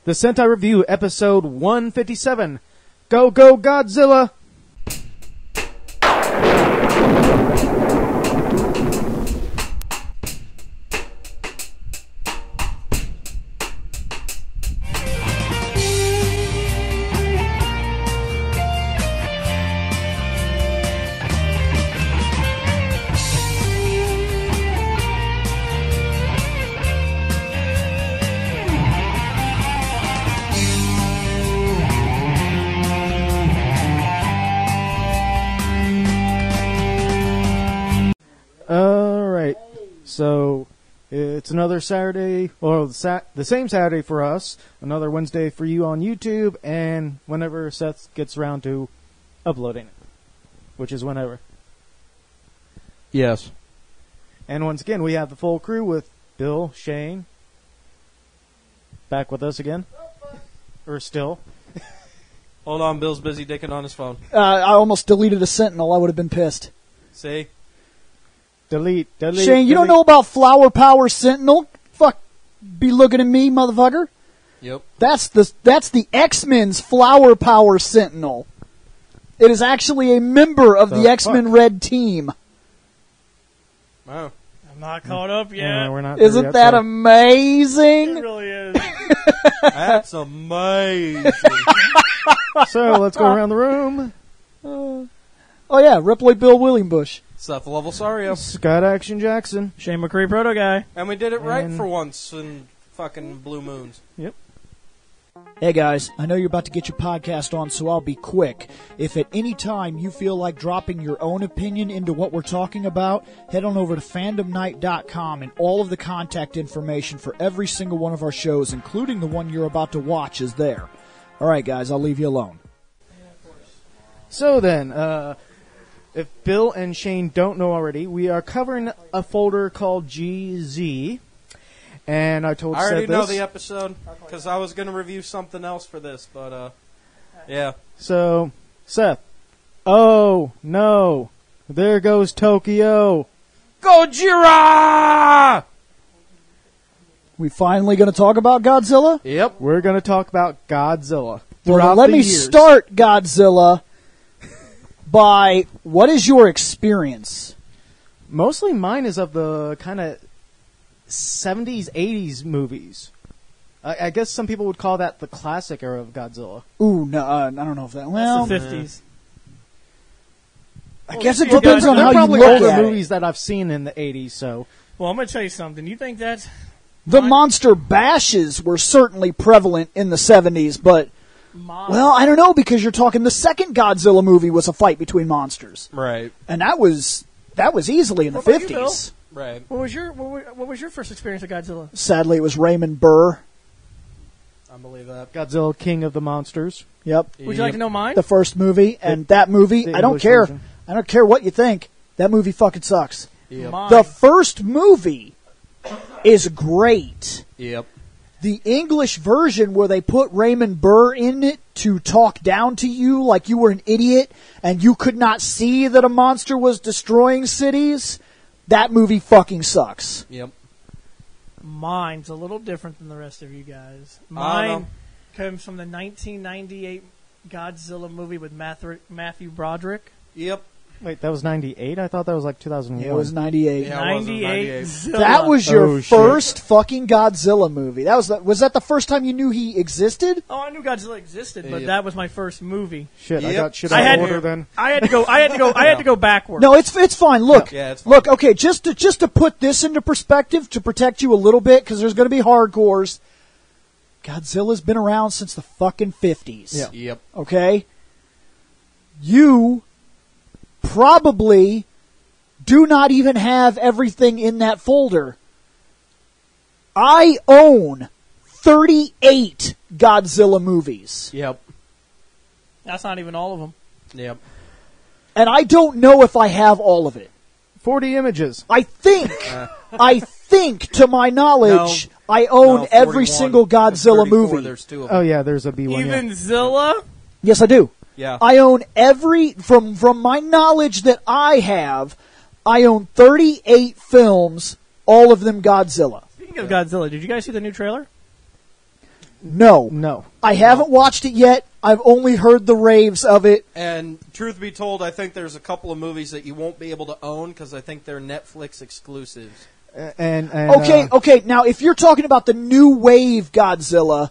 The Sentai Review, episode 157. Go, go, Godzilla! So, it's another Saturday, or the same Saturday for us, another Wednesday for you on YouTube, and whenever Seth gets around to uploading it, which is whenever. Yes. And once again, we have the full crew with Bill, Shane, back with us again, or still. Hold on, Bill's busy dicking on his phone. I almost deleted a Sentinel. I would have been pissed. See? Delete. Shane, you don't know about Flower Power Sentinel? Fuck, be looking at me, motherfucker. Yep. That's the X-Men's Flower Power Sentinel. It is actually a member of the X-Men Red Team. Wow. I'm not caught up yet. No, we're not. Isn't that amazing? It really is. That's amazing. So, let's go around the room. Oh yeah, Ripley Bill Williambush. Seth Level Sario. Scott Action Jackson. Shane McCree, Proto Guy. And we did it right for once in fucking Blue Moons. Yep. Hey guys, I know you're about to get your podcast on, so I'll be quick. If at any time you feel like dropping your own opinion into what we're talking about, head on over to fandomnight.com, and all of the contact information for every single one of our shows, including the one you're about to watch, is there. Alright guys, I'll leave you alone. So then, if Bill and Shane don't know already, we are covering a folder called GZ, and I told Seth I already know this. the episode, because I was going to review something else for this, but, yeah. So, Seth, oh, no, there goes Tokyo. Gojira! We finally going to talk about Godzilla? Yep. We're going to talk about Godzilla. Well, let me start Godzilla by, what is your experience? Mostly mine is of the kind of 70s, 80s movies. I guess some people would call that the classic era of Godzilla. Ooh, no, I don't know if that... Well, That's the 50s. I guess it Well, depends on they're how you probably look older at movies it. that I've seen in the 80s, so... Well, I'm going to tell you something. You think that's... The monster bashes were certainly prevalent in the 70s, but... Well, I don't know, because you're talking the second Godzilla movie was a fight between monsters. Right. And that was easily in the What about you, 50s. Right. What was your first experience with Godzilla? Sadly, it was Raymond Burr. I believe that. Godzilla, King of the Monsters. Yep. Would you like to know mine? The first movie, and that movie, the I don't English care. version. I don't care what you think. That movie fucking sucks. Yep. Mine. The first movie is great. Yep. The English version where they put Raymond Burr in it to talk down to you like you were an idiot and you could not see that a monster was destroying cities, that movie fucking sucks. Yep. Mine's a little different than the rest of you guys. I don't Mine know. comes from the 1998 Godzilla movie with Matthew Broderick. Yep. Wait, that was 98? I thought that was like 2001. It was 98. Yeah, it was 98. Zilla. That was your Oh, shit. first fucking Godzilla movie. Was that the first time you knew he existed? Oh, I knew Godzilla existed, but Yeah. that was my first movie. Shit, I Yep. got shit I out had of to- order then. I had to go backwards. No, it's fine. Look, Yeah, it's fine. look. Okay, just to put this into perspective, to protect you a little bit, because there's going to be hardcores. Godzilla's been around since the fucking 50s. Yeah. Yep. Okay? You probably do not even have everything in that folder. I own 38 Godzilla movies. Yep. That's not even all of them. Yep. And I don't know if I have all of it. 40 images. I think, to my knowledge, I own No, every 41. single There's Godzilla 34, movie. There's two of them. Oh, yeah, there's a B1. Even Zilla? Yes, I do. Yeah. I own from my knowledge that I have, I own 38 films, all of them Godzilla. Speaking of Godzilla, did you guys see the new trailer? No. No. I haven't watched it yet. I've only heard the raves of it. And truth be told, I think there's a couple of movies that you won't be able to own because I think they're Netflix exclusives. Okay. Now, if you're talking about the new wave Godzilla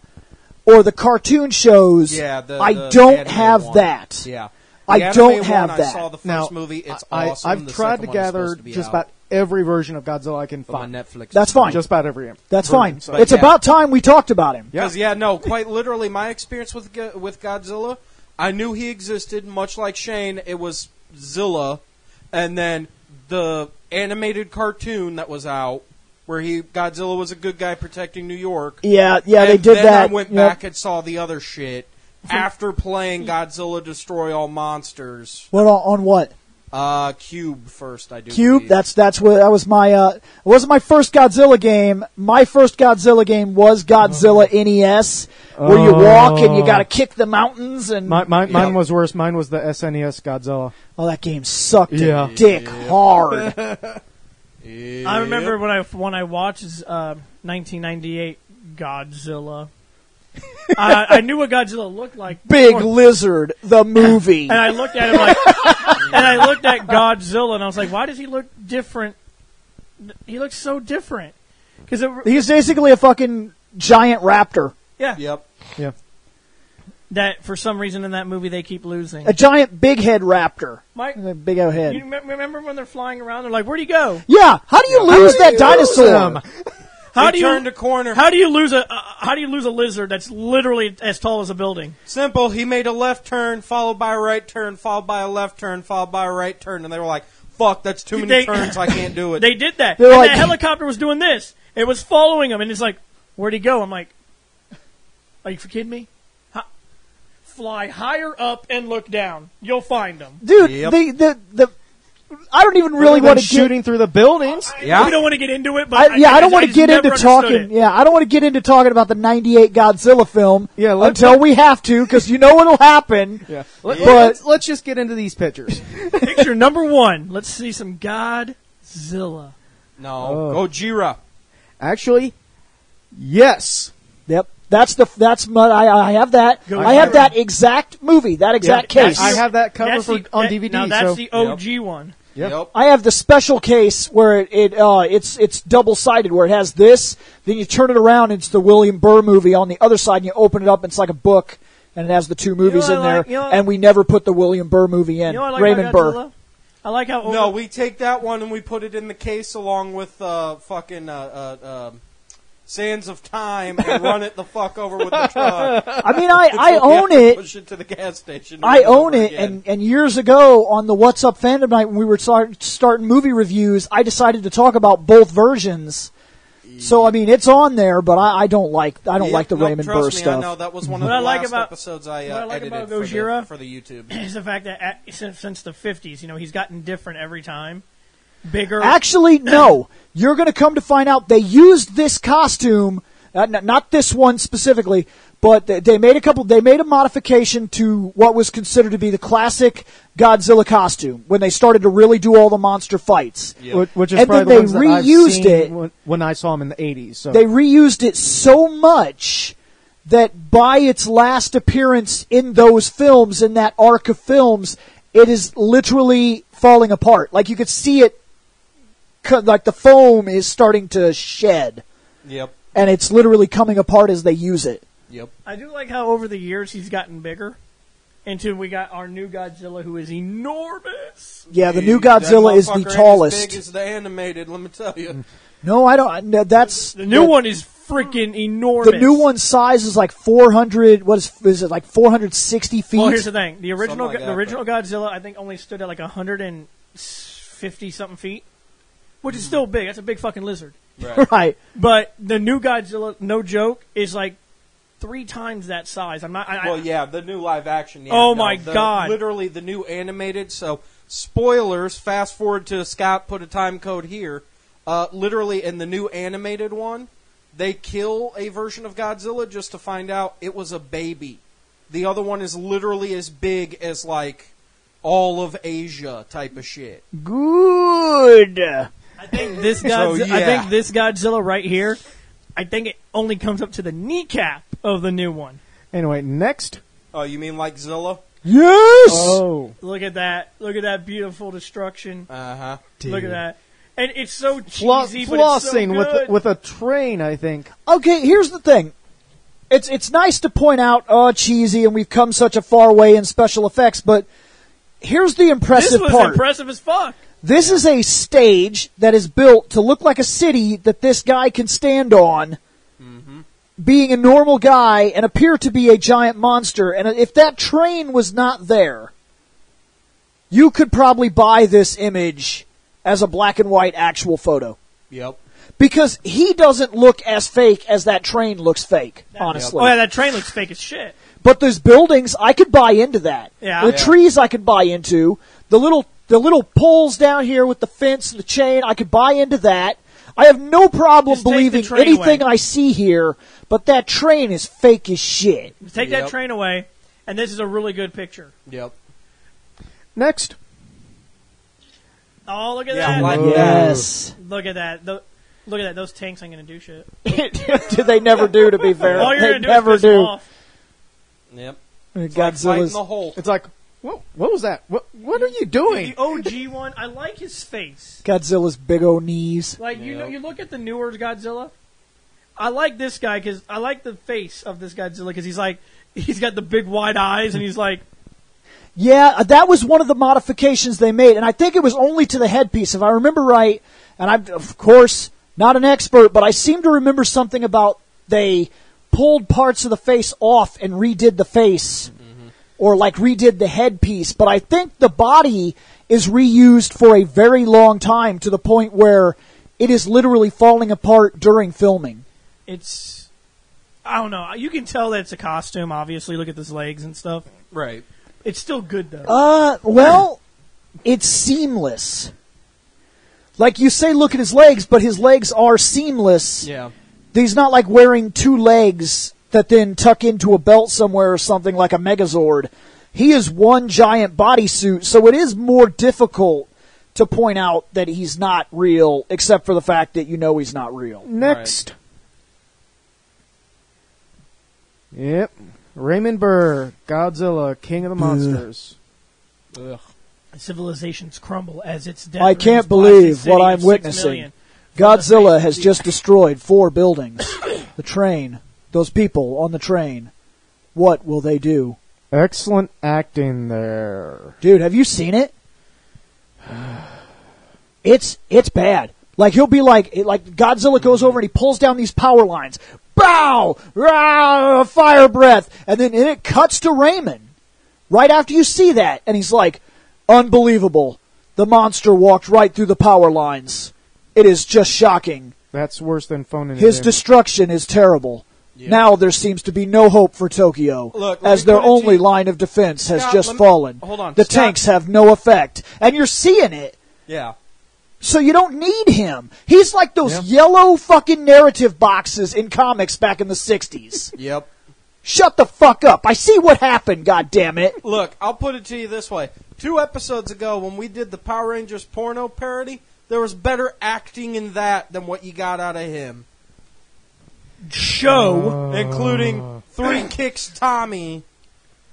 or the cartoon shows, I don't have one. that. Yeah. I don't have that. I saw the first movie. It's awesome. I've tried to gather just about every version of Godzilla I can find. Netflix. That's fine. Just about every. That's fine. So. It's about time we talked about him. Because quite literally, my experience with Godzilla, I knew he existed. Much like Shane, it was Zilla, and then the animated cartoon that was out, where Godzilla was a good guy protecting New York. Yeah, they did then that. I went back and saw the other shit after playing Godzilla Destroy All Monsters. What on what? Cube first, I do. Cube. Believe. That was my. It wasn't my first Godzilla game. My first Godzilla game was Godzilla NES, where you walk and you got to kick the mountains. And mine was worse. Mine was the SNES Godzilla. Oh, that game sucked dick hard. I remember when I watched 1998 Godzilla. I knew what Godzilla looked like. Big Lizard, the movie. And I looked at him and I looked at Godzilla, and I was like, why does he look different? He looks so different. He's basically a fucking giant raptor. Yeah. Yep. Yeah. That, for some reason, in that movie, they keep losing. A giant big head raptor. Mike, a big old head. You remember when they're flying around? They're like, where'd he go? Yeah. How do you lose that dinosaur? How do you turn a corner? How do you lose a lizard that's literally as tall as a building? Simple. He made a left turn, followed by a right turn, followed by a left turn, followed by a right turn, and they were like, "Fuck, that's too many turns. I can't do it." They did that. And that helicopter was doing this. It was following him, and it's like, "Where'd he go?" I'm like, "Are you kidding me? Fly higher up and look down. You'll find him." Dude, Yep. I don't even really want to shooting through the buildings. Yeah. We don't want to get into it, but I don't want to get into talking. Yeah, I don't want to get into talking about the '98 Godzilla film. Yeah, until we have to, because you know what'll happen. Yeah, let's just get into these pictures. Picture number 1. Let's see some Godzilla. No, Gojira. Actually, yes. Yep. I have that. I have that exact movie, that exact case. I have that cover on DVD. Now that's the OG one. Yep. I have the special case where it's double sided, where it has this, then you turn it around, it's the William Burr movie on the other side, and you open it up, and it's like a book, and it has the two movies in there, and we never put the William Burr movie in. Raymond Burr. I like how No, we take that one and we put it in the case along with Sands of Time and run it the fuck over with the truck. I mean, I own it. Push it to the gas station. I own it, and years ago on the What's Up Fandom Night when we were starting movie reviews, I decided to talk about both versions. So I mean, it's on there, but I don't like the Raymond Burr stuff. I know that was one of the last episodes I edited for the YouTube. Is the fact that since the 50s, he's gotten different every time. Bigger. Actually, no. You're going to come to find out they used this costume, not this one specifically, but they made a modification to what was considered to be the classic Godzilla costume when they started to really do all the monster fights. Yep. Which is and probably then the they ones reused that I've seen it when I saw them in the 80s. So. They reused it so much that by its last appearance in those films, in that arc of films, it is literally falling apart. Like you could see it. Like the foam is starting to shed. Yep. And it's literally coming apart as they use it. Yep. I do like how over the years he's gotten bigger. Until we got our new Godzilla, who is enormous. Yeah, the new Godzilla is the tallest. As big as the animated, let me tell you. No, I don't. That's the new one is freaking enormous. The new one's size is like 400. What is it? Like 460 feet. Well, here's the thing: the original Godzilla, I think, only stood at like 150 something feet. Which is still big. That's a big fucking lizard. Right. But the new Godzilla, no joke, is like 3 times that size. The new live action. Yeah, oh my god! Literally the new animated. So spoilers. Fast forward to Scott. Put a time code here. Literally in the new animated one, they kill a version of Godzilla just to find out it was a baby. The other one is literally as big as like all of Asia type of shit. Good. I think this Godzilla right here I think it only comes up to the kneecap of the new one. Anyway, next. Oh, you mean like Zilla? Yes! Oh. Look at that. Look at that beautiful destruction. Uh-huh. Look at that. And it's so cheesy, Flossing but it's so good. with a train, I think. Okay, here's the thing. It's nice to point out, cheesy, and we've come such a far way in special effects, but here's the impressive This was part. impressive as fuck. This is a stage that is built to look like a city that this guy can stand on, being a normal guy and appear to be a giant monster. And if that train was not there, you could probably buy this image as a black and white actual photo. Yep. Because he doesn't look as fake as that train looks fake, honestly. Oh, yeah, that train looks fake as shit. But those buildings, I could buy into that. Yeah. The trees I could buy into. The little poles down here with the fence and the chain, I could buy into that. I have no problem Just take the believing train anything away. I see here, but that train is fake as shit. Take that train away, and this is a really good picture. Yep. Next. Oh, look at Yeah, that. like Yes. Look at that. Look at that. Those tanks ain't going to do shit. Do they never do, to be fair? All you're They going to do never is piss them do. off. Yep. Like fighting Godzilla's... the Hulk. It's like, what was that? What are you doing? The OG one, I like his face. Godzilla's big old knees. Like, you know, you look at the newer Godzilla. I like this guy because I like the face of this Godzilla because he's got the big wide eyes and he's like, Yeah, that was one of the modifications they made, and I think it was only to the headpiece, if I remember right. And I'm, of course, not an expert, but I seem to remember something about they pulled parts of the face off and redid the face, or like redid the headpiece. But I think the body is reused for a very long time to the point where it is literally falling apart during filming. it's, I don't know. You can tell that it's a costume, obviously. Look at his legs and stuff. Right. It's still good, though. Well, it's seamless. Like you say, look at his legs, but his legs are seamless. Yeah. He's not like wearing two legs that then tuck into a belt somewhere or something like a Megazord. He is one giant bodysuit, so it is more difficult to point out that he's not real, except for the fact that you know he's not real. Next. Yep. Raymond Burr, Godzilla, King of the Monsters. Ugh. Civilizations crumble as its death I can't rings believe blast a what city I'm of 6 witnessing. million. Godzilla has just destroyed 4 buildings. The train, those people on the train. What will they do? Excellent acting there. Dude, have you seen it? It's bad. Like he'll be like Godzilla goes over and he pulls down these power lines. Bow! Rah, fire breath. And then it cuts to Raymond. Right after you see that. And he's like, unbelievable. The monster walked right through the power lines. It is just shocking. That's worse than phoning His it in. destruction is terrible. Yeah. Now there seems to be no hope for Tokyo, Look, let as me their put it to only you. line of defense has Scott, just let me- fallen. hold on, The Scott. tanks have no effect. And you're seeing it. Yeah. So you don't need him. He's like those Yeah. yellow fucking narrative boxes in comics back in the 60s. Yep. Shut the fuck up. I see what happened, goddammit. Look, I'll put it to you this way. 2 episodes ago, when we did the Power Rangers porno parody, there was better acting in that than what you got out of him. Show. Including 3 Kicks Tommy.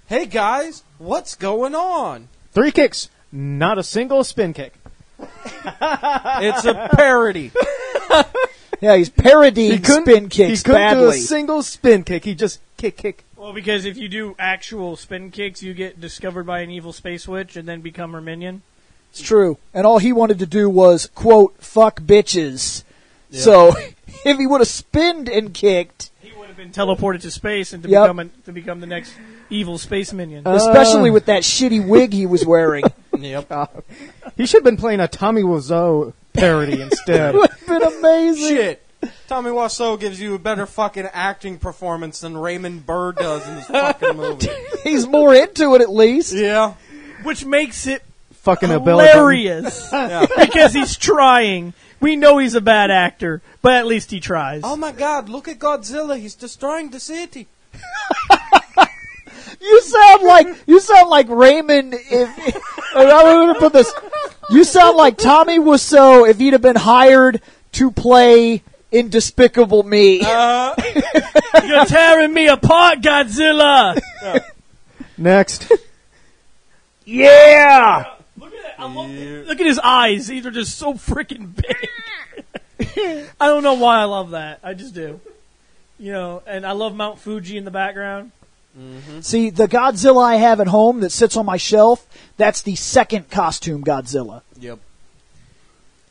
Hey guys, what's going on? 3 kicks, not a single spin kick. It's a parody. Yeah, he's parodying spin kicks He couldn't do a badly. single spin kick. He just kick. Well, because if you do actual spin kicks, you get discovered by an evil space witch and then become her minion. It's true. And all he wanted to do was, quote, fuck bitches. So, if he would have spinned and kicked, He would have been teleported to space and to Yep. become the next evil space minion. especially with that shitty wig he was wearing, Yep. He should have been playing a Tommy Wiseau parody instead. would have been amazing. Shit. Tommy Wiseau gives you a better fucking acting performance than Raymond Burr does in this fucking movie. He's more into it at least. Yeah. Which makes it Fucking a belly button. hilarious. Because he's trying. We know he's a bad actor, but at least he tries. Oh my god, look at Godzilla. He's destroying the city. You sound like Raymond. I'm going to put this. You sound like Tommy Wiseau if he'd have been hired to play in Despicable Me. You're tearing me apart, Godzilla. Next. Yeah! Look at that. Look at his eyes. These are just so freaking big. I don't know why I love that. I just do. You know, and I love Mount Fuji in the background. Mm-hmm. See, the Godzilla I have at home that sits on my shelf, that's the second costume Godzilla. Yep.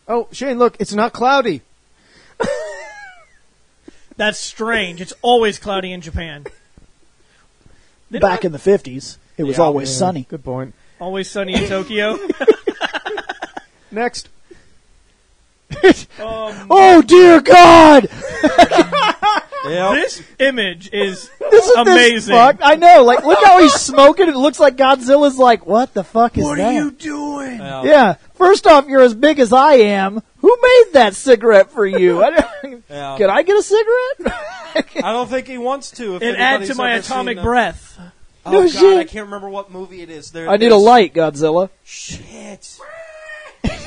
Oh, Shane, look, it's not cloudy. That's strange. It's always cloudy in Japan. Back in the 50s, it was always sunny. Good point. Always sunny in Tokyo. Next. Oh, dear God! This image is This is amazing. Fuck. I know. Like, look how he's smoking. It looks like Godzilla's like, what the fuck is that? What are you doing? Yeah. First off, you're as big as I am. Who made that cigarette for you? Can I get a cigarette? I don't think he wants to. If It adds anybody's to my ever atomic seen, breath. Oh, No God, shit. I can't remember what movie it is. I need a light, Godzilla. Shit.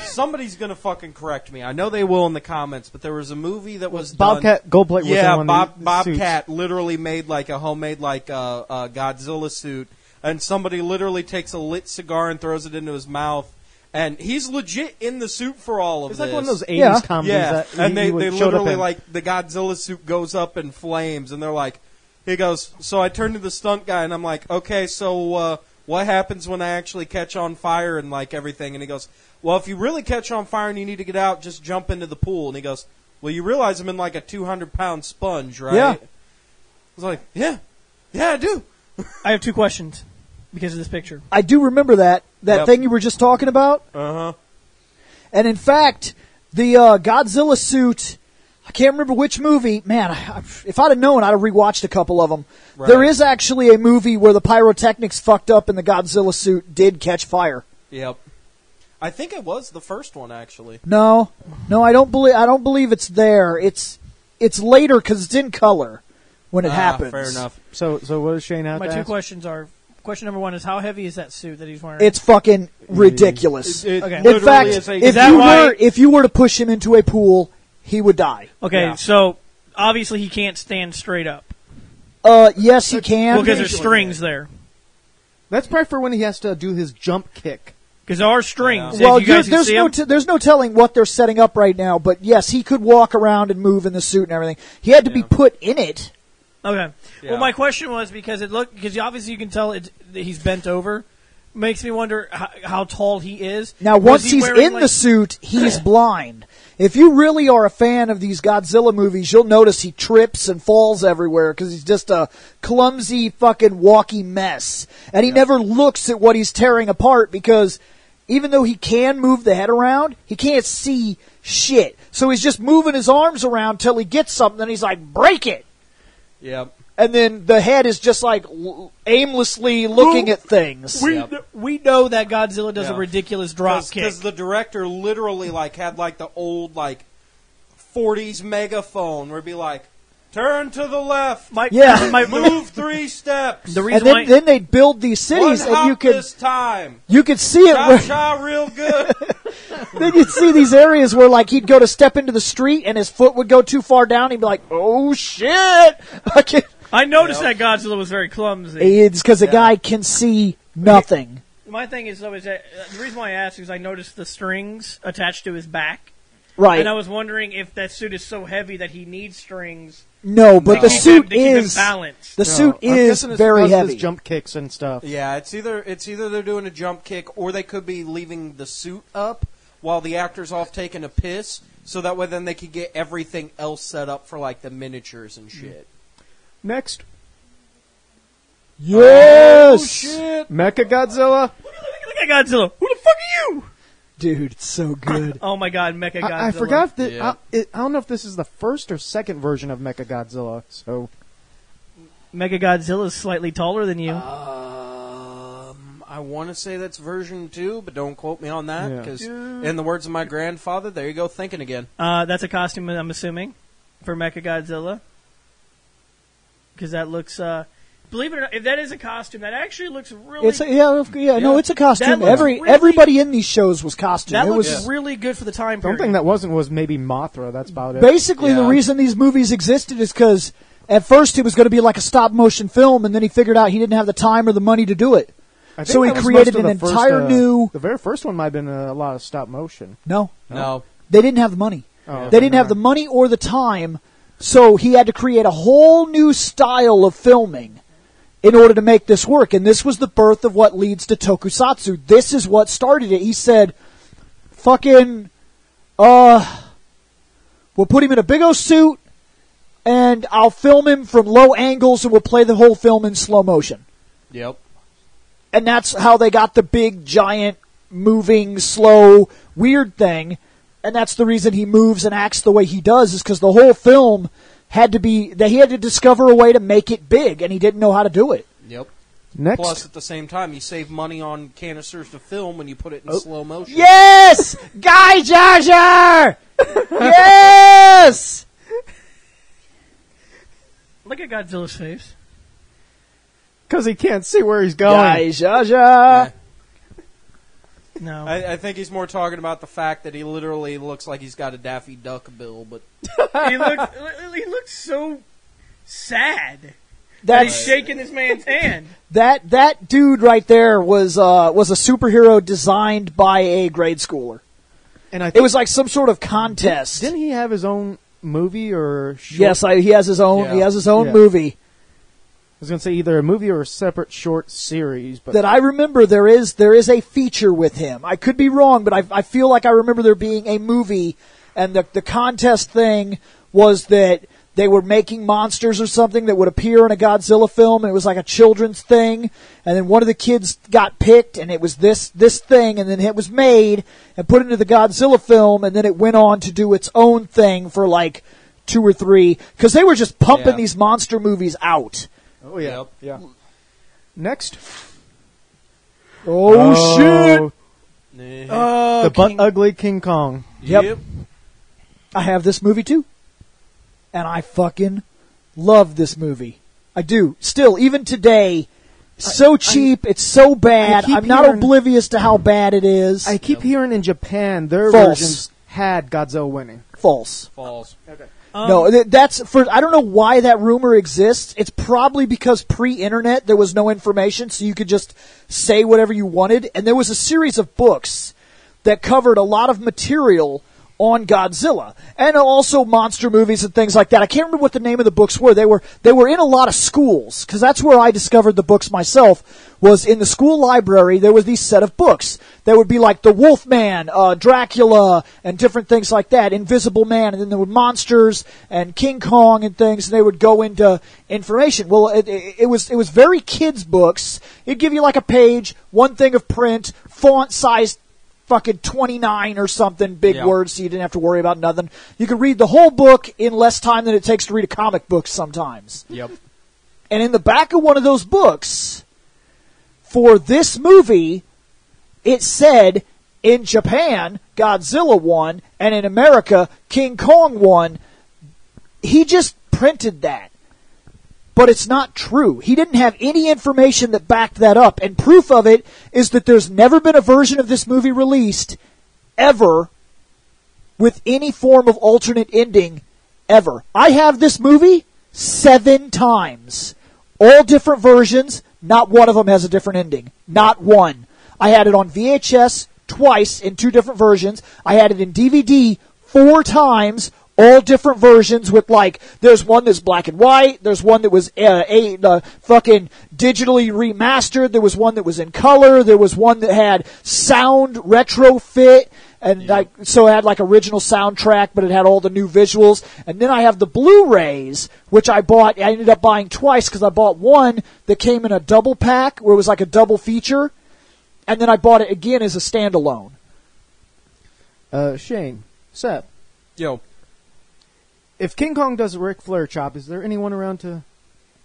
Somebody's going to fucking correct me. I know they will in the comments, but there was a movie that was Bobcat Goldthwait was yeah, in one of the Bobcat literally made like a homemade like Godzilla suit, and somebody literally takes a lit cigar and throws it into his mouth, and he's legit in the suit for all of It's this. like one of those 80s Yeah. comedies Yeah, that and he they would showed up literally in. like the Godzilla suit goes up in flames, and they're like, he goes. So I turned to the stunt guy, and I'm like, okay, so what happens when I actually catch on fire and like everything? And he goes, well, if you really catch on fire and you need to get out, just jump into the pool. And he goes, well, you realize I'm in like a 200-pound sponge, right? Yeah. I was like, yeah, I do. I have two questions because of this picture. I do remember that Yep. thing you were just talking about. Uh-huh. And in fact, the Godzilla suit, I can't remember which movie. Man, if I'd have known, I'd have rewatched a couple of them. Right. There is actually a movie where the pyrotechnics fucked up and the Godzilla suit did catch fire. Yep. I think it was the first one, actually. No, I don't believe it's there. It's later because it's in color when it happens. Fair enough. So what does Shane have My to two ask? questions are: question number one is how heavy is that suit that he's wearing? It's fucking ridiculous. Okay. In literally fact, is a- if you were to push him into a pool, he would die. okay. Yeah. So obviously he can't stand straight up Yes, he can. because there's strings there. That's probably for when he has to do his jump kick. Because there are strings. Yeah. Well, If you guys can there's see no 'em. there's no telling what they're setting up right now, but yes, he could walk around and move in the suit and everything. He had to be Yeah. put in it. Okay. Yeah. Well, my question was because obviously you can tell that he's bent over. Makes me wonder how tall he is. Now, Was once he he's wearing, in the suit, he's blind. If you really are a fan of these Godzilla movies, you'll notice he trips and falls everywhere because he's just a clumsy fucking walky mess. And he never looks at what he's tearing apart because even though he can move the head around, he can't see shit. So he's just moving his arms around till he gets something and he's like, break it! Yep. And then the head is just like aimlessly looking at things. we know that Godzilla does Yeah. a ridiculous drop kick. Because the director literally like had like the old like 40s megaphone where it'd be like, turn to the left, move 3 steps, The And reason then, why then they'd build these cities, one and hop you could this time, see it. Where, cha real good. then you'd see these areas where, like, he'd go to step into the street, and his foot would go too far down. He'd be like, "Oh shit!" I noticed that Godzilla was very clumsy. It's because the guy can see nothing. My thing is though is that the reason why I asked is I noticed the strings attached to his back, Right? and I was wondering if that suit is so heavy that he needs strings. No, but the suit to keep him is balanced. the suit I'm is guessing it's very because of heavy. his jump kicks and stuff. Yeah, it's either they're doing a jump kick or they could be leaving the suit up while the actor's off taking a piss, so that way then they could get everything else set up for like the miniatures and shit. Next, Yes, Oh shit! Mecha Godzilla. Look at Godzilla. Who the fuck are you? dude, it's so good. Oh my god, Mecha Godzilla. I forgot if the, Yeah. I don't know if this is the first or second version of Mecha Godzilla. So Mecha Godzilla is slightly taller than you. I want to say that's version 2, but don't quote me on that Yeah. because, in the words of my grandfather, there you go thinking again. That's a costume, I'm assuming, for Mecha Godzilla. Because that looks, believe it or not, if that is a costume, that actually looks really. It's no, it's a costume. That looks really- Everybody in these shows was costume. That It looks was really good for the time period. Something that wasn't was maybe Mothra. That's about it. basically the Yeah. reason these movies existed is because at first it was going to be like a stop motion film, and then he figured out he didn't have the time or the money to do it. I think So he that was created most of an the entire new. The very first one might have been a lot of stop motion. No, No. they didn't have the money. Oh, They didn't have the money or the time, so he had to create a whole new style of filming in order to make this work. And this was the birth of what leads to Tokusatsu. This is what started it. He said, fucking, we'll put him in a big old suit, and I'll film him from low angles, and we'll play the whole film in slow motion. Yep. And that's how they got the big, giant, moving, slow, weird thing. And that's the reason he moves and acts the way he does, is because the whole film had to be, that he had to discover a way to make it big, and he didn't know how to do it. Yep. Next, Plus, at the same time, you save money on canisters to film when you put it in slow motion. Yes! Guy Jar Jar! Yes! Look at Godzilla's face. because he can't see where he's going. Guy Jar Jar! No. I think he's more talking about the fact that he literally looks like he's got a Daffy Duck bill, but he looks so sad. That That's he's shaking this man's hand. that dude right there was a superhero designed by a grade schooler. And I It think, was like some sort of contest. didn't he have his own movie or short? Yes, he has his own. Yeah. He has his own Yeah. movie. I was going to say either a movie or a separate short series, but That I remember there is a feature with him. I could be wrong, but I feel like I remember there being a movie, and the contest thing was that they were making monsters or something that would appear in a Godzilla film, and it was like a children's thing, and then one of the kids got picked, and it was this thing, and then it was made and put into the Godzilla film, and then it went on to do its own thing for like 2 or 3, because they were just pumping Yeah. these monster movies out. oh yeah, Yep. yeah. Next, Oh, shit! the butt ugly King Kong. Yep. I have this movie too. And I fucking love this movie. I do. Still, even today, so cheap, it's so bad. I keep I'm not hearing- oblivious to how bad it is. I keep hearing in Japan their False. versions had Godzilla winning. False. Falls. No, that's for. I don't know why that rumor exists. It's probably because pre-internet there was no information, so you could just say whatever you wanted. And there was a series of books that covered a lot of material on Godzilla, and also monster movies and things like that. I can't remember what the name of the books were. They were in a lot of schools, because that's where I discovered the books myself. Was in the school library. There was these set of books that would be like the Wolfman, Dracula, and different things like that. Invisible Man, and then there were monsters and King Kong and things. And they would go into information. Well, it was very kids books. It'd give you like a page, one thing of print, font size fucking 29 or something, big Yeah. words, so you didn't have to worry about nothing. You could read the whole book in less time than it takes to read a comic book sometimes. Yep. And in the back of one of those books, for this movie, it said, in Japan, Godzilla won, and in America, King Kong won. He just printed that. But it's not true. He didn't have any information that backed that up. And proof of it is that there's never been a version of this movie released, ever, with any form of alternate ending, ever. I have this movie 7 times. All different versions. Not one of them has a different ending. Not one. I had it on VHS twice in 2 different versions. I had it in DVD 4 times. All different versions with, like, there's one that's black and white, there's one that was fucking digitally remastered, there was one that was in color, there was one that had sound retrofit, and so it had like original soundtrack, but it had all the new visuals. And then I have the Blu-rays, which I ended up buying twice, because I bought one that came in a double pack, where it was like a double feature, and then I bought it again as a standalone. Shane, Seth, Yo. if King Kong does a Ric Flair chop, is there anyone around to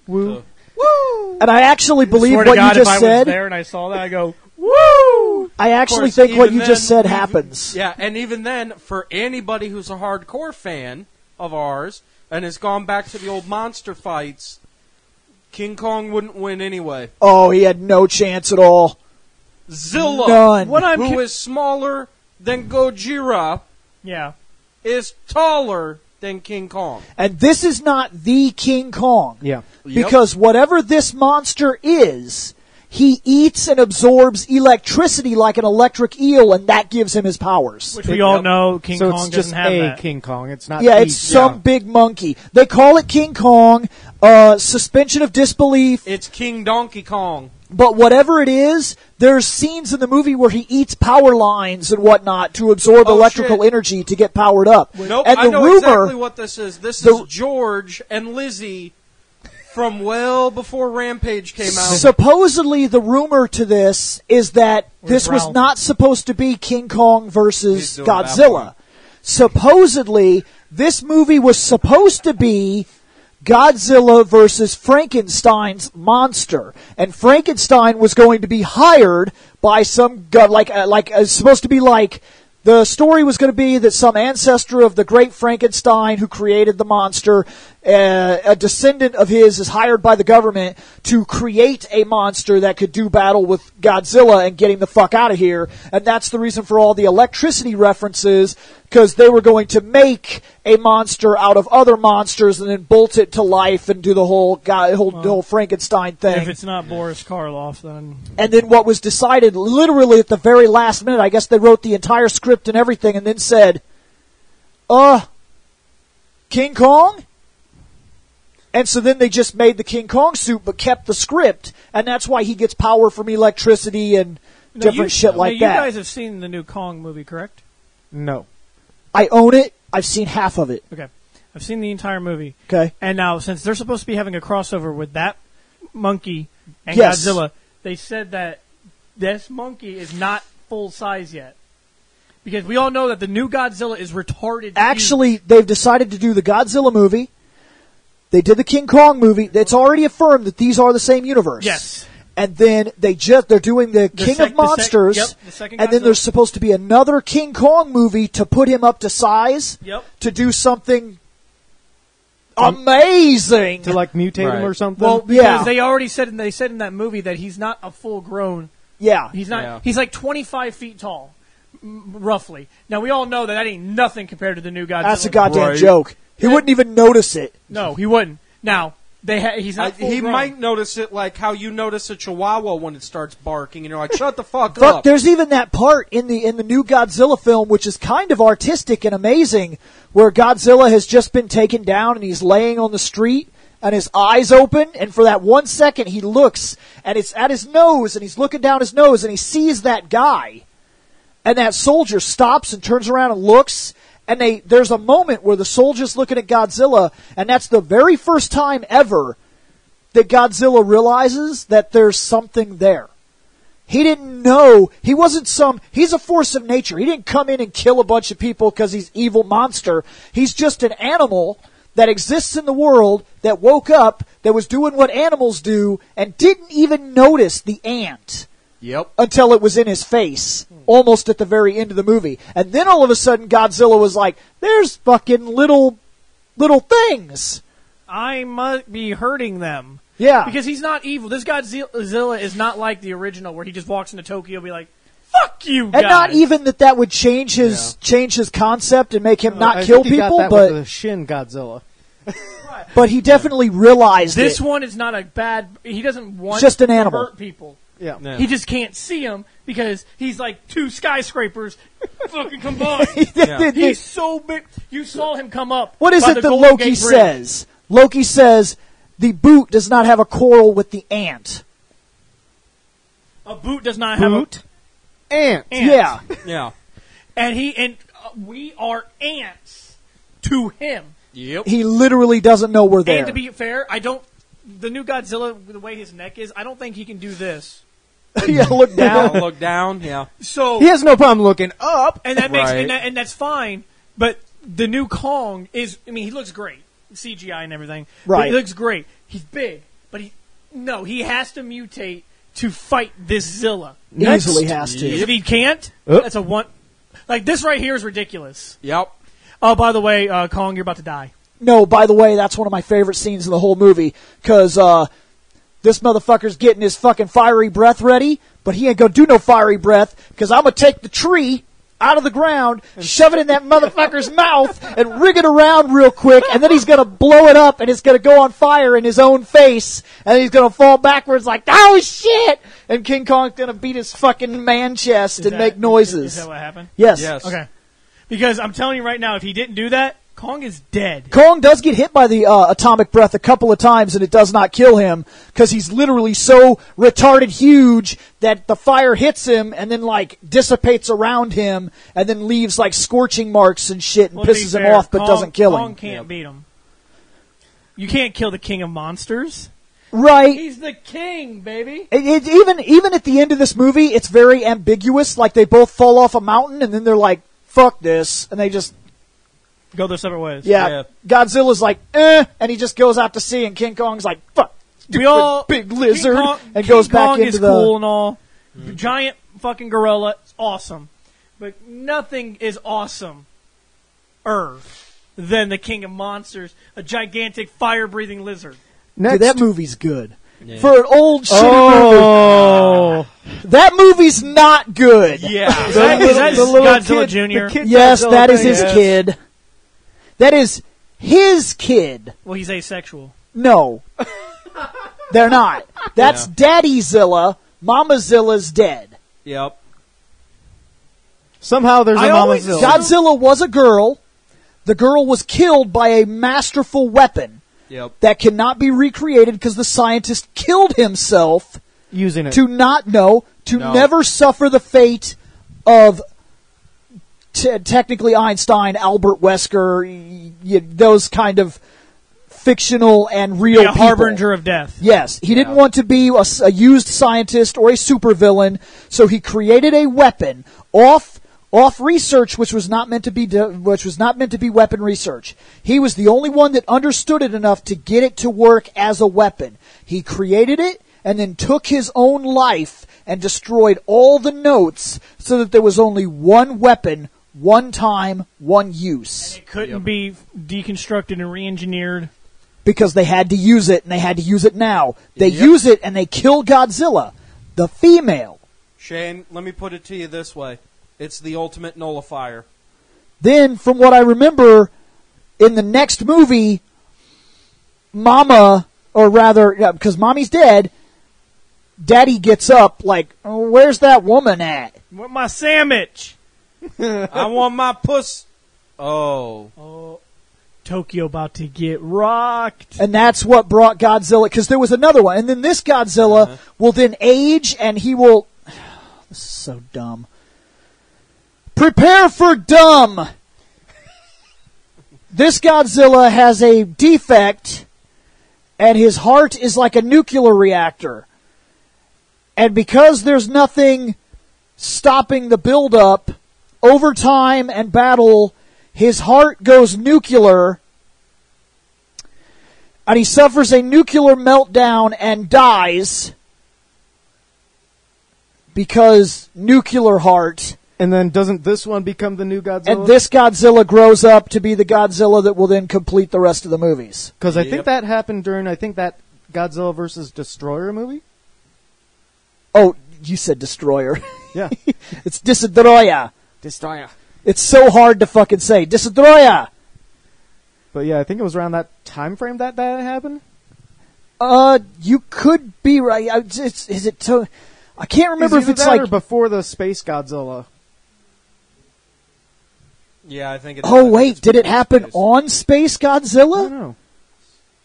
woo? Woo! And I actually believe Swear to what God, you if I just was said. there and I saw that, I go, woo! I actually course, think what even you just then, said happens. Yeah, and even then, for anybody who's a hardcore fan of ours and has gone back to the old monster fights, King Kong wouldn't win anyway. Oh, he had no chance at all. Zilla, None. who is smaller than Gojira, Yeah. is taller than King Kong. And this is not the King Kong. Yeah. Because whatever this monster is, he eats and absorbs electricity like an electric eel, and that gives him his powers. Which we all know King So Kong it's just doesn't have a that. King Kong. It's not. Yeah, the- it's some big monkey. They call it King Kong, suspension of disbelief, It's King Donkey Kong. but whatever it is, there's scenes in the movie where he eats power lines and whatnot to absorb Oh, electrical shit. energy to get powered up. Nope, and I the know rumor, exactly what this is. This is George and Lizzie from well before Rampage came out. supposedly the rumor to this is that this was Ralph? not supposed to be King Kong versus He's doing that Godzilla. one. Supposedly, this movie was supposed to be Godzilla versus Frankenstein's monster, and Frankenstein was going to be hired by some supposed to be like. The story was going to be that some ancestor of the great Frankenstein who created the monster, a descendant of his, is hired by the government to create a monster that could do battle with Godzilla and get him the fuck out of here. And that's the reason for all the electricity references, because they were going to make a monster out of other monsters and then bolt it to life and do the whole Frankenstein thing. If it's not Boris Karloff, then And then what was decided literally at the very last minute, I guess they wrote the entire script and everything and then said, King Kong? And so then they just made the King Kong suit but kept the script, and that's why he gets power from electricity and different shit like you that. guys have seen the new Kong movie, correct? No. I own it. I've seen half of it. Okay. I've seen the entire movie. Okay. And now, since they're supposed to be having a crossover with that monkey and Yes. Godzilla, they said that this monkey is not full size yet. Because we all know that the new Godzilla is retarded. Actually, they've decided to do the Godzilla movie. They did the King Kong movie. It's already affirmed that these are the same universe. Yes. And then they're doing the King of Monsters, the second and then Godzilla. there's supposed to be another King Kong movie to put him up to size, Yep. to do something amazing. To like mutate Right. him or something. Well, because Yeah. they already said, and they said in that movie that he's not a full grown. Yeah. He's not. Yeah. He's like 25 feet tall, roughly. Now we all know that ain't nothing compared to the new Godzilla. That's a goddamn Right. joke. He wouldn't even notice it. No, he wouldn't. Now he's not. He full-grown. might notice it like how you notice a chihuahua when it starts barking, and you're like, shut the fuck Fuck, up. there's even that part in the new Godzilla film, which is kind of artistic and amazing, where Godzilla has just been taken down and he's laying on the street and his eyes open, and for that 1 second he looks and it's at his nose and he's looking down his nose and he sees that guy, and that soldier stops and turns around and looks, and there's a moment where the soldier's looking at Godzilla, and that's the very first time ever that Godzilla realizes that there's something there. He didn't know. He's a force of nature. He didn't come in and kill a bunch of people because he's an evil monster. He's just an animal that exists in the world, that woke up, that was doing what animals do, and didn't even notice the ant Yep. until it was in his face, almost at the very end of the movie. And then all of a sudden Godzilla was like, there's fucking little things. I must be hurting them. Yeah. Because he's not evil. This Godzilla is not like the original, where he just walks into Tokyo and be like, "Fuck you guys." And not even that would change his concept and make him not I kill think he got people, that but with the Shin Godzilla. but he definitely realized This it. one is not a bad. He doesn't want Just an to animal. hurt people. Yeah. Yeah. He just can't see them because he's like two skyscrapers fucking combined. Yeah. He's so big. You saw him come up. What is by it the that Golden Loki Gate Bridge. says? Loki says the boot does not have a quarrel with the ant. A boot does not have Boot? Ant. Ants. Yeah. Yeah. and we are ants to him. Yep. He literally doesn't know we're there. And to be fair, the new Godzilla, the way his neck is, I don't think he can do this. yeah, look down. I'll look down. Yeah. So He has no problem looking up. and that makes Right. and that's fine. But the new Kong is, I mean, he looks great, CGI and everything. But Right. he looks great. He's big, but he has to mutate to fight this Zilla. Easily has to. If he can't, Oh. that's a one. Like this right here is ridiculous. Yep. Oh, by the way, Kong, you're about to die. No, by the way, that's one of my favorite scenes in the whole movie, because this motherfucker's getting his fucking fiery breath ready, but he ain't gonna do no fiery breath, because I'm gonna take the tree out of the ground, shove it in that motherfucker's mouth, and rig it around real quick, and then he's gonna blow it up, and it's gonna go on fire in his own face, and he's gonna fall backwards like, oh shit! And King Kong's gonna beat his fucking man chest and make noises. Is that what happened? Yes. Okay. Because I'm telling you right now, if he didn't do that, Kong is dead. Kong does get hit by the atomic breath a couple of times, and it does not kill him, because he's literally so retarded huge that the fire hits him and then, like, dissipates around him and then leaves, like, scorching marks and shit and pisses him off but doesn't kill him. Kong can't beat him. You can't kill the king of monsters. Right. He's the king, baby. Even at the end of this movie, it's very ambiguous. Like, they both fall off a mountain, and then they're like, fuck this, and they just... Go their separate ways. Yeah. Godzilla's like, and he just goes out to sea, and King Kong's like, fuck, big lizard, and goes back into the... King Kong is cool and all. Giant fucking gorilla, it's awesome. But nothing is awesomer than the king of monsters, a gigantic fire-breathing lizard. Dude, that movie's good. Yeah. For an old shitty movie. That movie's not good. Yeah. Is that Godzilla Jr.? Yes, that is his kid. That is his kid. Well, he's asexual. No. They're not. That's Daddy Zilla. Mama Zilla's dead. Yep. Somehow there's a Mama Zilla. Godzilla was a girl. The girl was killed by a masterful weapon. Yep. That cannot be recreated because the scientist killed himself using it to never suffer the fate of technically Einstein, Albert Wesker, those kind of fictional and real people. Harbinger of death. Yes, he didn't want to be a used scientist or a supervillain, so he created a weapon off research, which was not meant to be weapon research. He was the only one that understood it enough to get it to work as a weapon. He created it and then took his own life and destroyed all the notes so that there was only one weapon, one time, one use. And it couldn't be deconstructed and re-engineered. Because they had to use it, and they had to use it now. They use it, and they kill Godzilla, the female. Shane, let me put it to you this way. It's the ultimate nullifier. Then, from what I remember, in the next movie, Mama, or rather, because Mommy's dead, Daddy gets up like, oh, where's that woman at? Where's my sandwich? I want my puss. Oh. Tokyo about to get rocked. And that's what brought Godzilla, because there was another one. And then this Godzilla will then age, and he will... This is so dumb. Prepare for dumb! This Godzilla has a defect, and his heart is like a nuclear reactor. And because there's nothing stopping the buildup, over time and battle, his heart goes nuclear, and he suffers a nuclear meltdown and dies because nuclear heart. And then doesn't this one become the new Godzilla? And this Godzilla grows up to be the Godzilla that will then complete the rest of the movies. Because I think that happened during, that Godzilla vs. Destroyer movie? Oh, you said Destroyer. Yeah. It's Destroyer. Destroyer. It's so hard to fucking say. Destroyer! But yeah, I think it was around that time frame that happened. You could be right. I can't remember if it's like... or before the Space Godzilla. Yeah, I think it is. Oh, wait, did it happen on Space Godzilla? I don't know.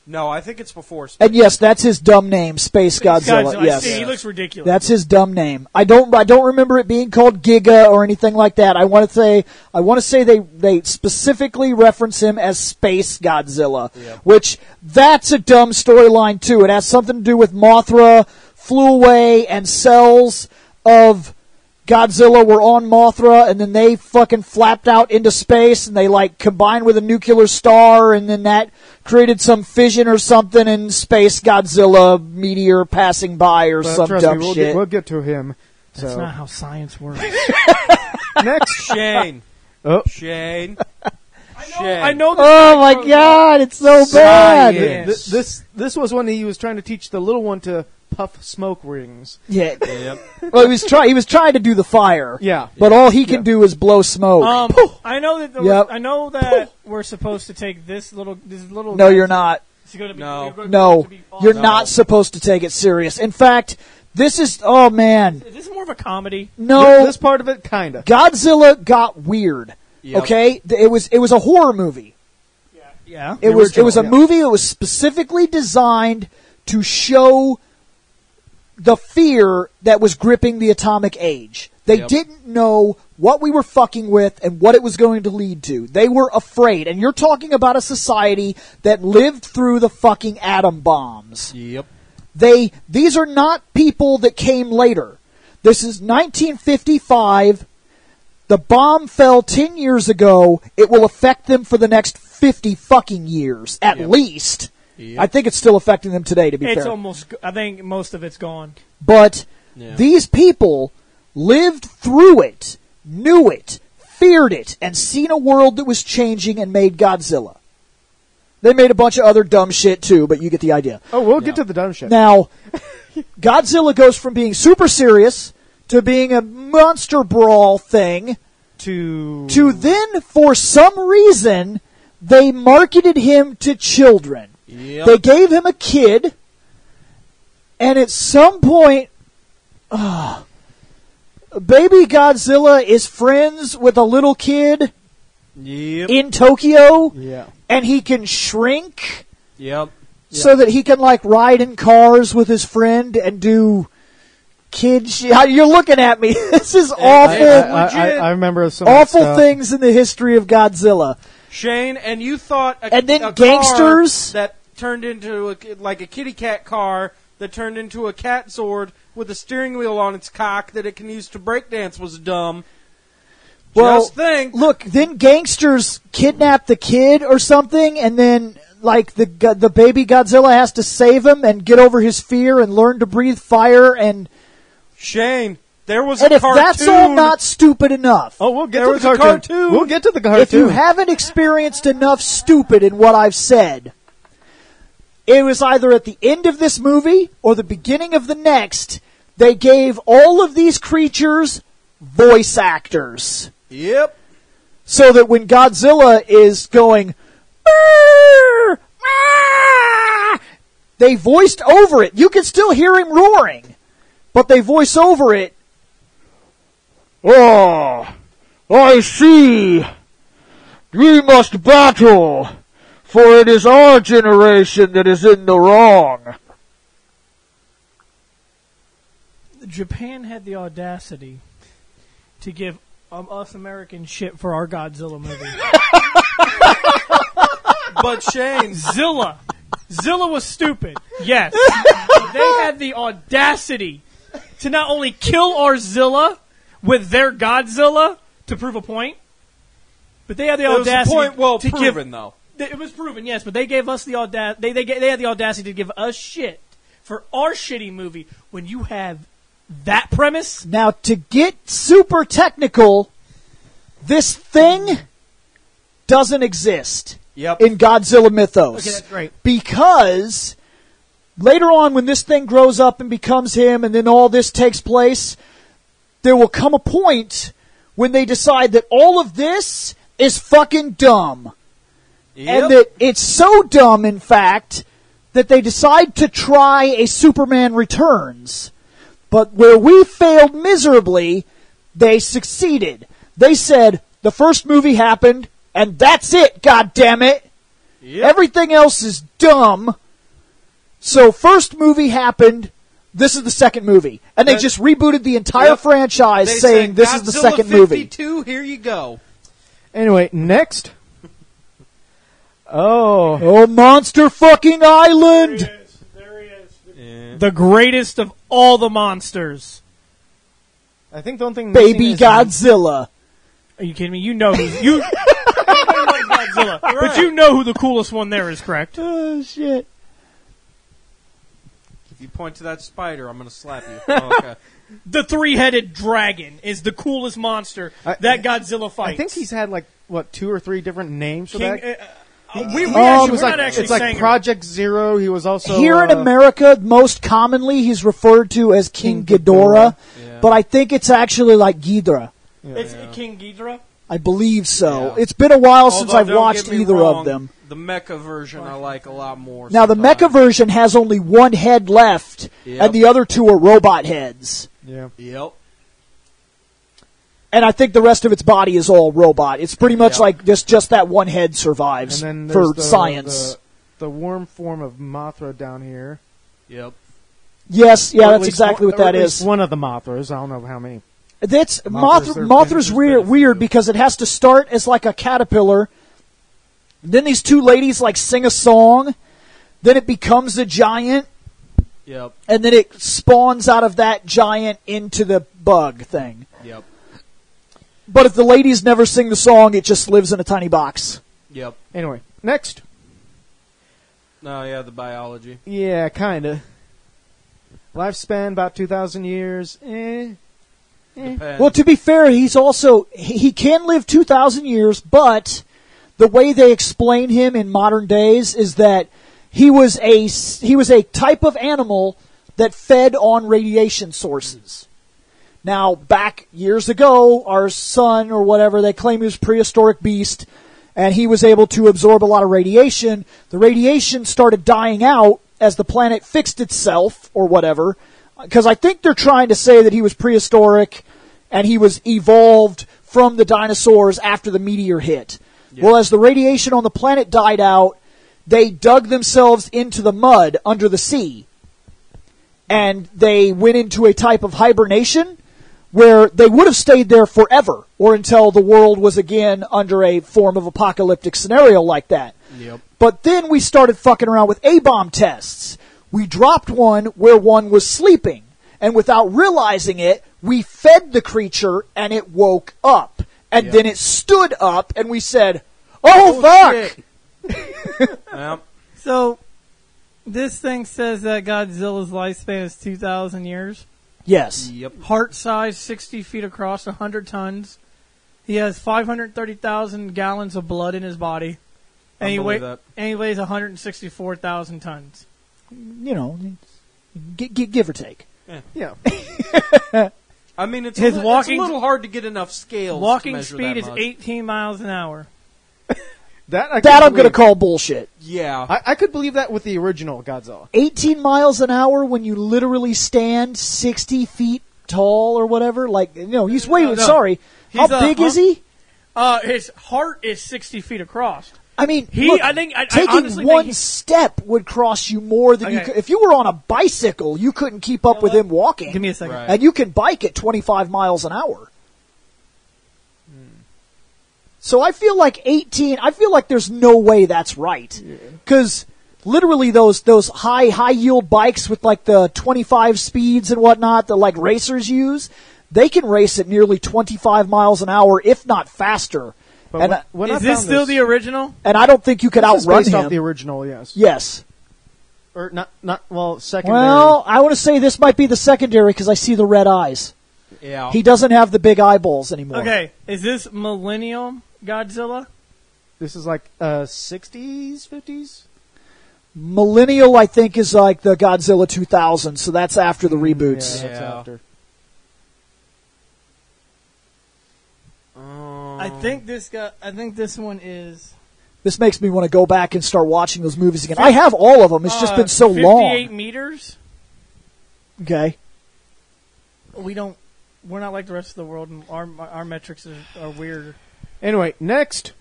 No, I think it's before Space. And yes, that's his dumb name, Space Godzilla. Yes. He looks ridiculous. That's his dumb name. I don't remember it being called Giga or anything like that. I want to say they specifically reference him as Space Godzilla, which that's a dumb storyline too. It has something to do with Mothra flew away and cells of Godzilla were on Mothra, and then they fucking flapped out into space, and they like combined with a nuclear star, and then that created some fission or something, and Space Godzilla meteor passing by or some dumb shit. We'll get to him. That's not how science works. Next, Shane. Oh. Shane. I know. Oh my God, it's so bad. This was when he was trying to teach the little one to puff smoke rings. Yeah. Well, he was trying to do the fire. Yeah. But all he can do is blow smoke. I know that. Yep. I know that we're supposed to take this little. No, you're not. It's gonna be, No, you're not supposed to take it serious. In fact, this is. Oh man. Is this more of a comedy? No. This part of it, kind of. Godzilla got weird. Yep. Okay, it was a horror movie. Yeah. It was a movie that was specifically designed to show the fear that was gripping the atomic age. They didn't know what we were fucking with and what it was going to lead to. They were afraid. And you're talking about a society that lived through the fucking atom bombs. Yep. These are not people that came later. This is 1955. The bomb fell 10 years ago. It will affect them for the next 50 fucking years, at least. Yep. I think it's still affecting them today, to be It's fair. almost. I think most of it's gone. But these people lived through it, knew it, feared it, and seen a world that was changing and made Godzilla. They made a bunch of other dumb shit too, but you get the idea. Oh, we'll get to the dumb shit. Now, Godzilla goes from being super serious to being a monster brawl thing to then, for some reason, they marketed him to children. Yep. They gave him a kid, and at some point, baby Godzilla is friends with a little kid in Tokyo, and he can shrink so that he can, like, ride in cars with his friend and do kid shit. You're looking at me. This is awful. I remember some awful things in the history of Godzilla. Shane, and you thought And then a gangsters car that turned into a kitty cat car that turned into a cat Zord with a steering wheel on its cock that it can use to breakdance was dumb. Well, Just think. look, then gangsters kidnap the kid or something, and then like the baby Godzilla has to save him and get over his fear and learn to breathe fire. And Shane, there was and a if cartoon. that's all not stupid enough, we'll get There to was the a cartoon. We'll get to the cartoon. if you haven't experienced enough stupid in what I've said, it was either at the end of this movie or the beginning of the next. They gave all of these creatures voice actors. Yep. So that when Godzilla is going, "Arr! Ah!" they voiced over it. You can still hear him roaring, but they voice over it. Oh, I see. We must battle, for it is our generation that is in the wrong. Japan had the audacity to give us Americans shit for our Godzilla movie. But Shane, Zilla was stupid, yes. But they had the audacity to not only kill our Zilla with their Godzilla to prove a point, but they had the it was a audacity point well to proven, give. though. It was proven, yes, but they gave us the audacity. They had the audacity to give us shit for our shitty movie when you have that premise. Now, to get super technical, this thing doesn't exist in Godzilla mythos. Okay, that's great. Because later on, when this thing grows up and becomes him, and then all this takes place, there will come a point when they decide that all of this is fucking dumb. And that it's so dumb, in fact, that they decide to try a Superman Returns. But where we failed miserably, they succeeded. They said, the first movie happened, and that's it, goddammit. Everything else is dumb. So first movie happened, this is the second movie. And they just rebooted the entire franchise They saying said, this is the second movie. Godzilla 52, here you go. Anyway, next. Oh, Monster fucking Island! There he is. The greatest of all the monsters. I think the only thing Baby Godzilla. Are you kidding me? You know who everybody loves Godzilla, but you know who the coolest one there is, correct? Oh, shit. If you point to that spider, I'm going to slap you. Oh, okay. The three-headed dragon is the coolest monster that Godzilla fights. I think he's had like what 2 or 3 different names for King, that. we're It not was actually it's like saying Project Zero. He was also Here in America, most commonly, he's referred to as King Ghidorah, but I think it's actually like Ghidorah. It's King Ghidorah. I believe so. Yeah. It's been a while since Although, I've don't watched get me either wrong, of them. The mecha version I like a lot more. Now, the sometimes. mecha version has only one head left, Yep. and the other 2 are robot heads. Yeah. Yep. And I think the rest of its body is all robot. It's pretty much Yep. like just that one head survives And then for there's science. the worm form of Mothra down here. Yep. Yes, yeah, Or at that's least exactly one, what that or at least is. One of the Mothras. I don't know how many. That's Mothra's their Mothra's finisher's weird best. because it has to start as like a caterpillar. Then these 2 ladies like sing a song. Then it becomes a giant, Yep. and then it spawns out of that giant into the bug thing. Yep. But if the ladies never sing the song, it just lives in a tiny box. Yep. Anyway, next. No, yeah, the biology. Yeah, kind of. Lifespan about 2,000 years. Depends. Well, to be fair, he can live 2,000 years, but the way they explain him in modern days is that he was a type of animal that fed on radiation sources. Now, back years ago, our son or whatever, they claim he was a prehistoric beast, and he was able to absorb a lot of radiation. The radiation started dying out as the planet fixed itself or whatever, because I think they're trying to say that he was prehistoric and he was evolved from the dinosaurs after the meteor hit. Yeah. Well, as the radiation on the planet died out, they dug themselves into the mud under the sea. And they went into a type of hibernation where they would have stayed there forever or until the world was again under a form of apocalyptic scenario like that. Yep. But then we started fucking around with A-bomb tests. We dropped one where one was sleeping. And without realizing it, we fed the creature and it woke up. And Yep. then it stood up and we said, oh fuck! Shit. Yep. So, this thing says that Godzilla's lifespan is 2,000 years. Yes. Yep. Heart size, 60 feet across, 100 tons. He has 530,000 gallons of blood in his body. And I he, believe that. and he weighs 164,000 tons. You know, give or take. Yeah. I mean, it's, His it's walking- a little hard to get enough scales. to Walking measure speed that is much. 18 miles an hour. That That I'm going to believe. call bullshit. Yeah. I could believe that with the original Godzilla. 18 miles an hour when you literally stand 60 feet tall or whatever? Like, no, he's way, No. sorry. He's How big is he? His heart is 60 feet across. I mean, He- look, I honestly taking think one step would cost you more than you Okay. could. If you were on a bicycle, you couldn't keep up with him walking. Give me a second. Right. And you can bike at 25 miles an hour. So I feel like 18, I feel like there's no way that's right. Because literally those high yield bikes with like the 25 speeds and whatnot that like racers use, they can race at nearly 25 miles an hour, if not faster. But And, when I Is this found still the original? and I don't think you could This is outrun based off him. the original, yes. Yes. Or not. Well, secondary. Well, I want to say this might be the secondary because I see the red eyes. Yeah. He doesn't have the big eyeballs anymore. Okay, is this Millennium Godzilla? This is like 60s, 50s. Millennial, I think, is like the Godzilla 2000, so that's after the reboots. Yeah, that's Yeah. after. I think this one is. This makes me want to go back and start watching those movies again. I have all of them. It's just been so 58 long. meters. Okay. We're not like the rest of the world, and our metrics are weird. Anyway, next.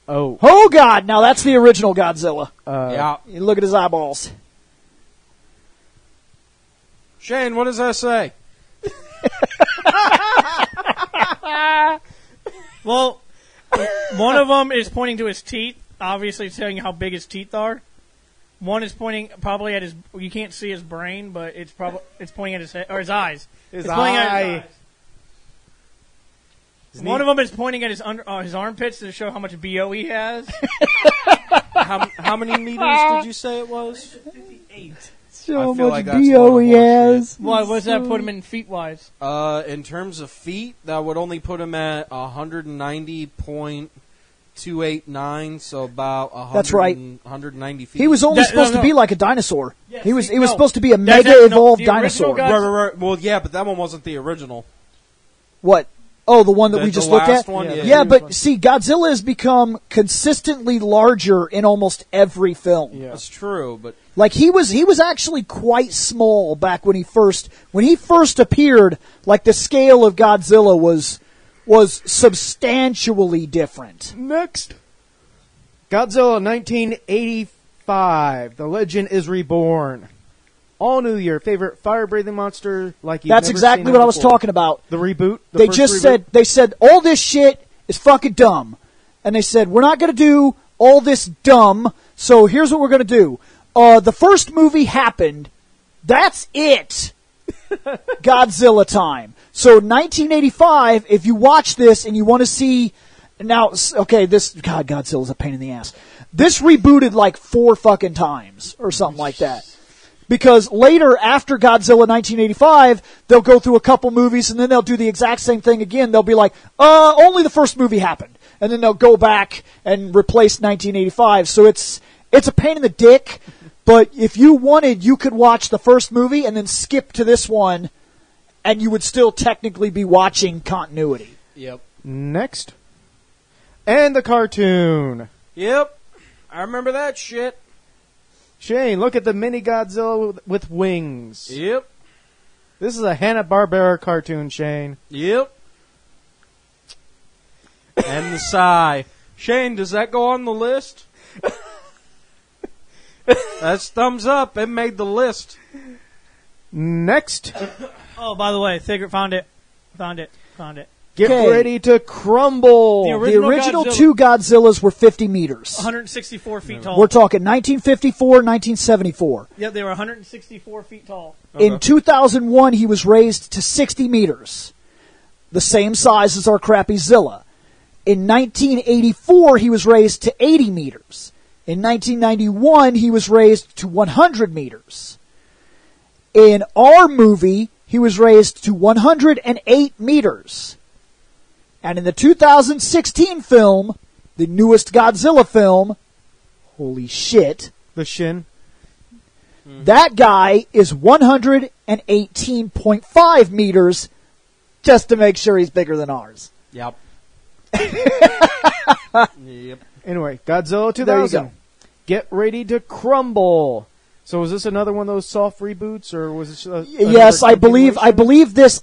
Oh. Oh, God. Now, that's the original Godzilla. Yeah. You look at his eyeballs. Shane, what does that say? Well, one of them is pointing to his teeth, obviously telling you how big his teeth are. One is pointing probably at his. You can't see his brain, but it's pointing at his head or his eyes. His It's pointing at eye. his eyes. One of them is pointing at his armpits to show how much BO he has. How many meters did you say it was? 58. So I feel much like that's a load BO of he horseshit. has. Why? What's that put him in feet wise? In terms of feet, that would only put him at 190.289, so about 100, That's right. 190 feet. He was only That- supposed no, to be no. like a dinosaur. Yes, he was no. supposed to be a That- mega no, evolved the original dinosaur. God- Right. Well, yeah, but that one wasn't the original. What? Oh, the one that we The just looked last at? one, Yeah, yeah. Yeah, Here's but one. see, Godzilla has become consistently larger in almost every film. Yeah. That's true, but Like he was actually quite small back when he first appeared. Like the scale of Godzilla was substantially different. Next. Godzilla 1985. The Legend is Reborn. All new, your favorite fire-breathing monster like you've That's never exactly seen what them I was before. talking about. The reboot? The They first just reboot? said all this shit is fucking dumb, and they said we're not going to do all this dumb. So here's what we're going to do. The first movie happened. That's it. Godzilla time. So 1985. If you watch this and you want to see now, okay, Godzilla's a pain in the ass. This rebooted like 4 fucking times or something like that. Because later, after Godzilla 1985, they'll go through a couple movies and then they'll do the exact same thing again. They'll be like, only the first movie happened. And then they'll go back and replace 1985. So it's a pain in the dick. But if you wanted, you could watch the first movie and then skip to this one, and you would still technically be watching continuity. yep. Next. And the cartoon. Yep. I remember that shit. Shane, look at the mini Godzilla with wings. Yep. This is a Hanna-Barbera cartoon, Shane. Yep. And the sigh. Shane, does that go on the list? That's thumbs up. It made the list. Next. Oh, by the way, found it. Get Okay. ready to crumble. The The original Godzilla- 2 Godzillas were 50 meters. 164 feet tall. We're talking 1954, 1974. Yep, they were 164 feet tall. In 2001, he was raised to 60 meters, the same size as our crappy Zilla. In 1984, he was raised to 80 meters. In 1991, he was raised to 100 meters. In our movie, he was raised to 108 meters. And in the 2016 film, the newest Godzilla film, holy shit, The Shin. that guy is 118.5 meters, just to make sure he's bigger than ours. Yep. Yep. Anyway, Godzilla There you 2000. go. Get ready to crumble. So was this another one of those soft reboots, or was it? Yes, I believe this.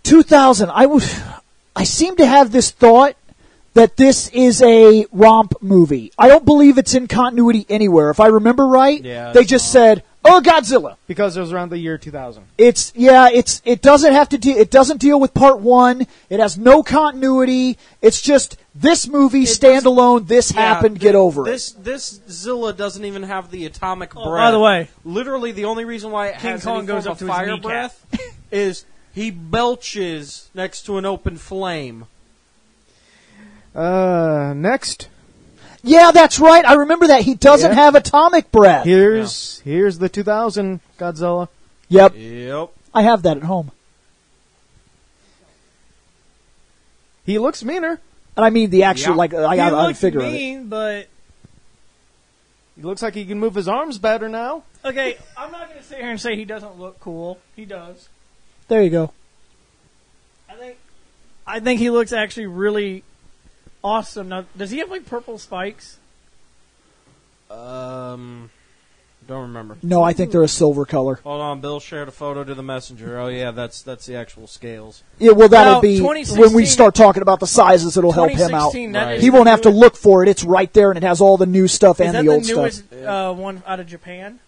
2000. I seem to have this thought that this is a romp movie. I don't believe it's in continuity anywhere. If I remember right, Yeah, they it's just not. said, "Oh, Godzilla." because it was around the year 2000. It doesn't have to it doesn't deal with part 1. It has no continuity. It's just this movie standalone. This happened. Get over it. This Zilla doesn't even have the atomic breath. By the way, literally the only reason why it King has Kong any goes form up of to his fire kneecap. breath is he belches next to an open flame. Next. Yeah, that's right. I remember that. He doesn't Yeah. have atomic breath. Here's the 2000 Godzilla. Yep, Yep. I have that at home. He looks meaner. And I mean the actual, Yeah. like, I he got a looked figure of it. mean, but He looks like he can move his arms better now. okay, I'm not going to sit here and say he doesn't look cool. He does. There you go. I think he looks actually really awesome. Now, does he have like purple spikes? Don't remember. No, I think they're a silver color. Hold on, Bill shared a photo to the messenger. Oh yeah, that's the actual scales. Yeah, well, that'll Now, be 2016 when we start talking about the sizes. It'll help him out. 2016, that Right. is He the won't have to newest- look for it. It's right there, and it has all the new stuff Is and that the old the newest stuff. one out of Japan?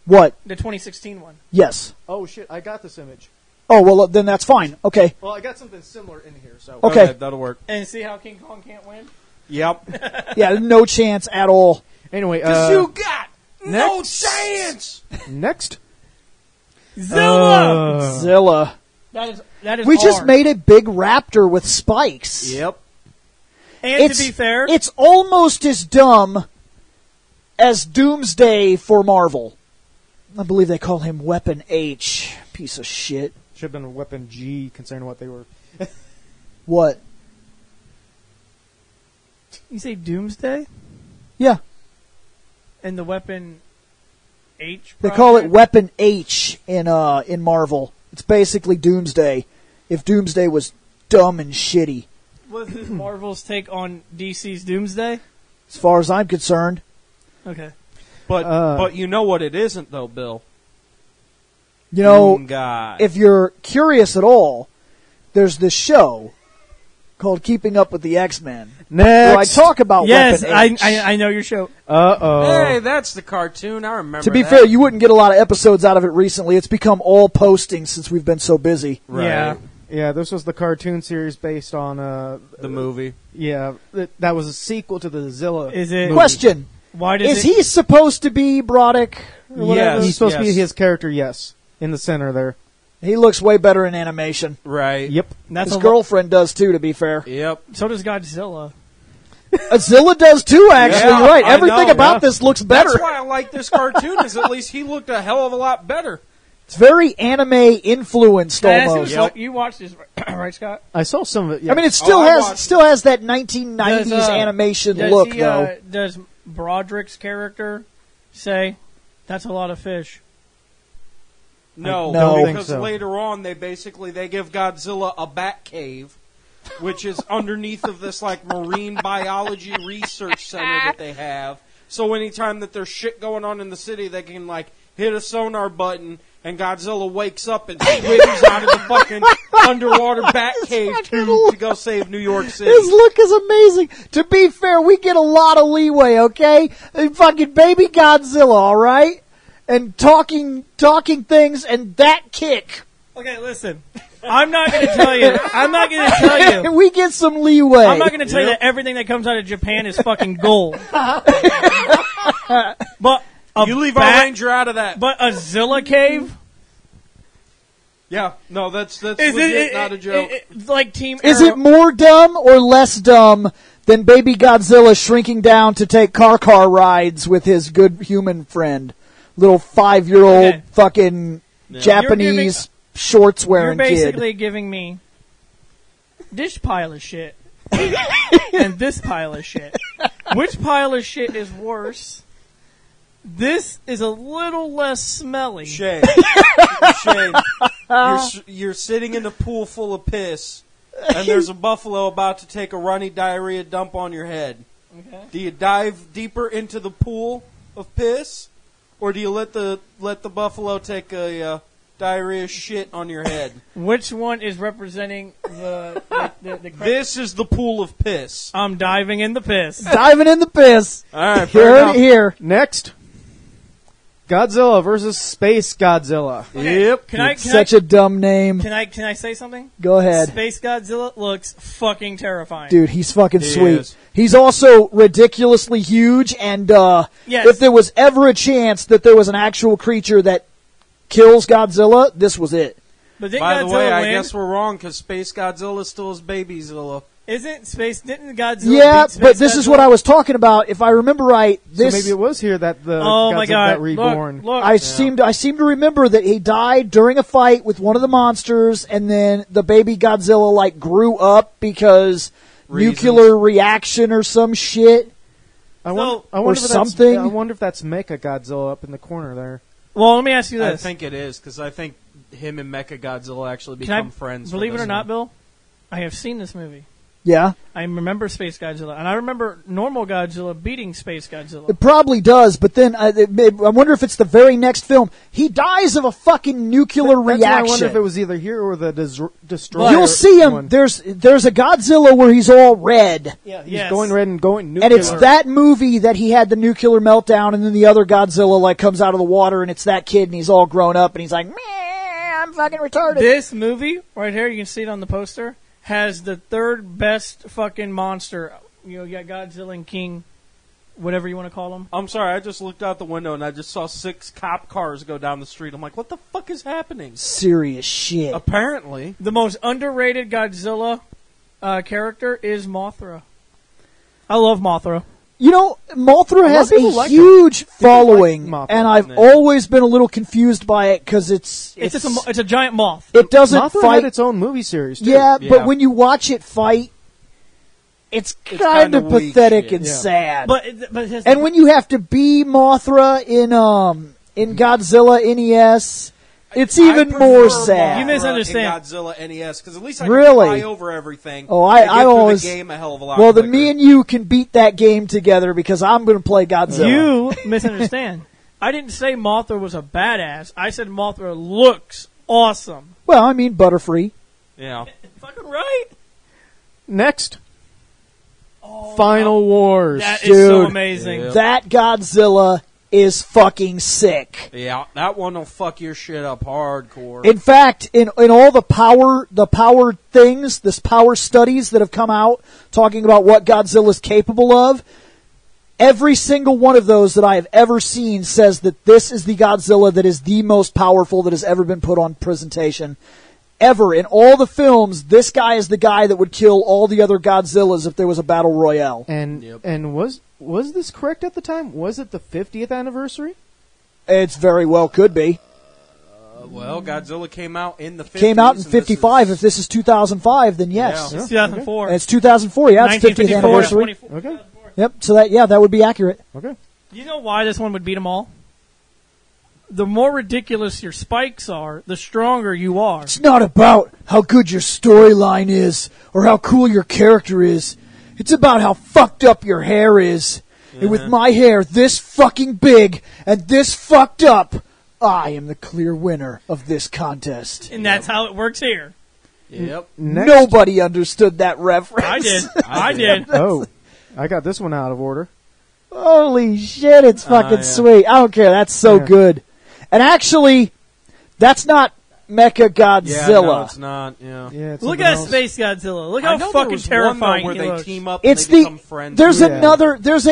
What? The 2016 one. Yes. Oh shit! I got this image. Oh, well, then that's fine. Okay. Well, I got something similar in here. So Okay. That'll work. And see how King Kong can't win? Yep. Yeah, no chance at all. anyway, you got no next. chance. next. Zilla! Zilla. That is We just hard. made a big raptor with spikes. Yep. And to be fair, it's almost as dumb as Doomsday for Marvel. I believe they call him Weapon H. Piece of shit. Should have been Weapon G, considering what they were. What? You say Doomsday? Yeah. And the Weapon H? They call it Weapon H in Marvel. It's basically Doomsday. If Doomsday was dumb and shitty. What is Marvel's take on DC's Doomsday? As far as I'm concerned. Okay. But you know what it isn't, though, Bill? You know, Doom guy. if you're curious at all, there's this show called Keeping Up with the X-Men. Next. Where I talk about Yes, Weapon H. I know your show. Hey, that's the cartoon. I remember To be that. fair, you wouldn't get a lot of episodes out of it recently. It's become all posting since we've been so busy. Right. Yeah. Yeah, this was the cartoon series based on The movie. Yeah, that was a sequel to the Zilla. Is it? movie. Question. Why does Is he supposed to be Broderick? Or whatever? Yes. He's supposed to be his character, yes, in the center there. He looks way better in animation. Right. Yep. That's His a girlfriend does too, to be fair. Yep. So does Godzilla. Zilla does too, actually. Yeah, You're right. I Everything know, about yeah. this looks better. That's why I like this cartoon, is at least he looked a hell of a lot better. It's very anime influenced Can I ask you almost. this? Look, you watched this, right, Scott? I saw some of it. Yeah. I mean, it still I has watched still has that 1990s Does, animation Does look, he, though. does Broderick's character say, "That's a lot of fish"? No, No. Don't think because so. later on they give Godzilla a bat cave, which is underneath of this like marine biology research center that they have. So anytime that there's shit going on in the city, they can like hit a sonar button and Godzilla wakes up and swims out of the fucking underwater bat cave tube to go save New York City. His look is amazing. To be fair, we get a lot of leeway, okay? Fucking baby Godzilla, all right? And talking things and that kick. Okay, listen. I'm not going to tell you. I'm not going to tell you. And we get some leeway. I'm not going to tell you that everything that comes out of Japan is fucking gold. But You leave our Ranger out of that. But a Zilla cave? Yeah, no, that's Is legit, not a joke. Like Team Is Arrow. it more dumb or less dumb than baby Godzilla shrinking down to take car rides with his good human friend? Little 5-year-old Okay. fucking Japanese shorts You're wearing basically kid. giving me this pile of shit and this pile of shit. Which pile of shit is worse? This is a little less smelly. Shane, you're sitting in a pool full of piss, and there's a buffalo about to take a runny diarrhea dump on your head. Okay. Do you dive deeper into the pool of piss, or do you let the buffalo take a diarrhea shit on your head? Which one is representing the This is the pool of piss. I'm diving in the piss. Diving in the piss. All right, You fair heard enough. it here. Next, Godzilla versus Space Godzilla. Yep. Such a dumb name. Can I say something? Go ahead. Space Godzilla looks fucking terrifying. Dude, he's fucking He sweet. is. He's also ridiculously huge, and Yes. if there was ever a chance that there was an actual creature that kills Godzilla, this was it. But didn't By the Godzilla way, I win? guess we're wrong because Space Godzilla still is Babyzilla. Didn't Godzilla Yeah, beat Space but this is Godzilla? what I was talking about. If I remember right, this So maybe it was here that the Oh Godzilla my god. got reborn. Look. I seem to remember that he died during a fight with one of the monsters, and then the baby Godzilla like grew up because Reasons. nuclear reaction or some shit. I wonder or if that's, something. I wonder if that's Mecha Godzilla up in the corner there. Well, let me ask you I this. think it is because I think him and Mecha Godzilla actually Can I become friends. for believe it this or not, one. Bill? I have seen this movie. Yeah, I remember Space Godzilla, and I remember normal Godzilla beating Space Godzilla. it probably does. But then I wonder if it's the very next film. He dies of a fucking nuclear That's why reaction. I wonder if it was either here or the Destroyer. You'll see him. one. There's a Godzilla where he's all red. Yeah, he's Yes. going red and going nuclear. And it's that movie that he had the nuclear meltdown, and then the other Godzilla like comes out of the water, and it's that kid, and he's all grown up, and he's like, "Meh, I'm fucking retarded." This movie right here, you can see it on the poster, has the third best fucking monster. You got Godzilla and King, whatever you want to call them. I'm sorry, I just looked out the window and I just saw 6 cop cars go down the street. I'm like, what the fuck is happening? Serious shit. Apparently. The most underrated Godzilla character is Mothra. I love Mothra. You know, Mothra has people a like huge like following, Mothra. and I've Yeah. always been a little confused by it because it's a giant moth. it doesn't Mothra fight. had its own movie series, too. Yeah, Yeah. but when you watch it fight, it's kind kinda of weak pathetic shit. and Yeah. sad. But it has And when you have to be Mothra in Godzilla NES, it's even more sad. You misunderstand. In Godzilla NES, because at least I Really? can fly over everything. Oh, and get I through always the game a hell of a lot well, then quicker. me and you can beat that game together because I'm going to play Godzilla. You misunderstand. I didn't say Mothra was a badass. I said Mothra looks awesome. Well, I mean Butterfree. Yeah. Fucking right. Next, Final Wars. That is so Dude. amazing. Yeah. That Godzilla is fucking sick. Yeah, that one will fuck your shit up hardcore. In fact, in all the power things, this power studies that have come out talking about what Godzilla is capable of, every single one of those that I have ever seen says that this is the Godzilla that is the most powerful that has ever been put on presentation. Ever. In all the films, this guy is the guy that would kill all the other Godzillas if there was a battle royale. And Yep. and was this correct at the time? Was it the 50th anniversary? It's very well could be. Well, Godzilla came out in the 50s. Came out in and this 55. is- If this is 2005, then yes. Yeah. It's 2004. And it's 2004. Yeah, it's 50th 1954 to anniversary. 24. Okay. Yep. So that would be accurate. Okay. Do you know why this one would beat them all? The more ridiculous your spikes are, the stronger you are. It's not about how good your storyline is or how cool your character is. It's about how fucked up your hair is. And with my hair this fucking big and this fucked up, I am the clear winner of this contest. And that's how it works here. Yep. Next. Nobody understood that reference. I did. I did. Oh, I got this one out of order. Holy shit, it's fucking yeah. sweet. I don't care. That's so Yeah. good. And actually, that's not Mecha Yeah, Godzilla. no, it's not. Yeah. Yeah. It's Look something at else. Space Godzilla. Look I how know there fucking was terrifying one, though, where he they looks. team up It's and they the become friends. there's Yeah.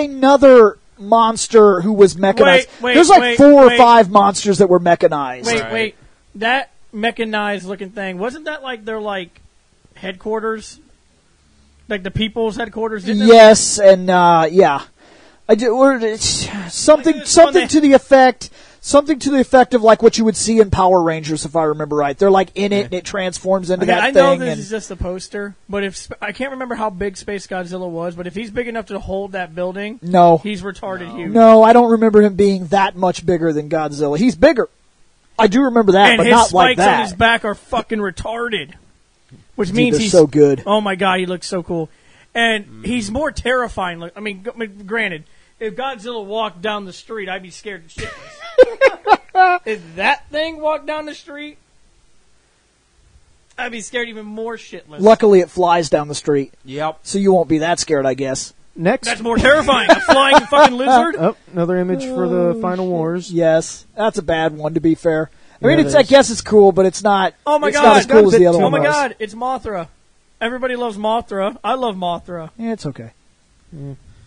another monster who was mechanized. Wait, there's like wait, 4 or wait. 5 monsters that were mechanized. Wait, Right. wait. That mechanized looking thing, wasn't that like their like headquarters? Like the people's headquarters? Didn't it? Yes, and yeah, I did. Something Like this one they- to the effect of like what you would see in Power Rangers, if I remember right. They're like in it, and it transforms into Okay, that I know thing. this And is just a poster, but if I can't remember how big Space Godzilla was, but if he's big enough to hold that building, no, he's retarded huge. no, I don't remember him being that much bigger than Godzilla. He's bigger. I do remember that, And but his not like spikes on his that. back are fucking retarded. Which Dude, means they're he's so good. Oh my god, he looks so cool. And he's more terrifying. I mean, granted, if Godzilla walked down the street, I'd be scared shitless. If that thing walked down the street, I'd be scared even more shitless. Luckily, it flies down the street, Yep. so you won't be that scared, I guess. Next. That's more terrifying. A flying fucking lizard? Oh, another image for the Final Wars. Yes, that's a bad one. To be fair, I mean, Yeah, it I is. guess it's cool, but it's not. Oh my it's God, not as it's got cool a as the bit other too one Oh my was. god, it's Mothra. Everybody loves Mothra. I love Mothra. Yeah, it's okay.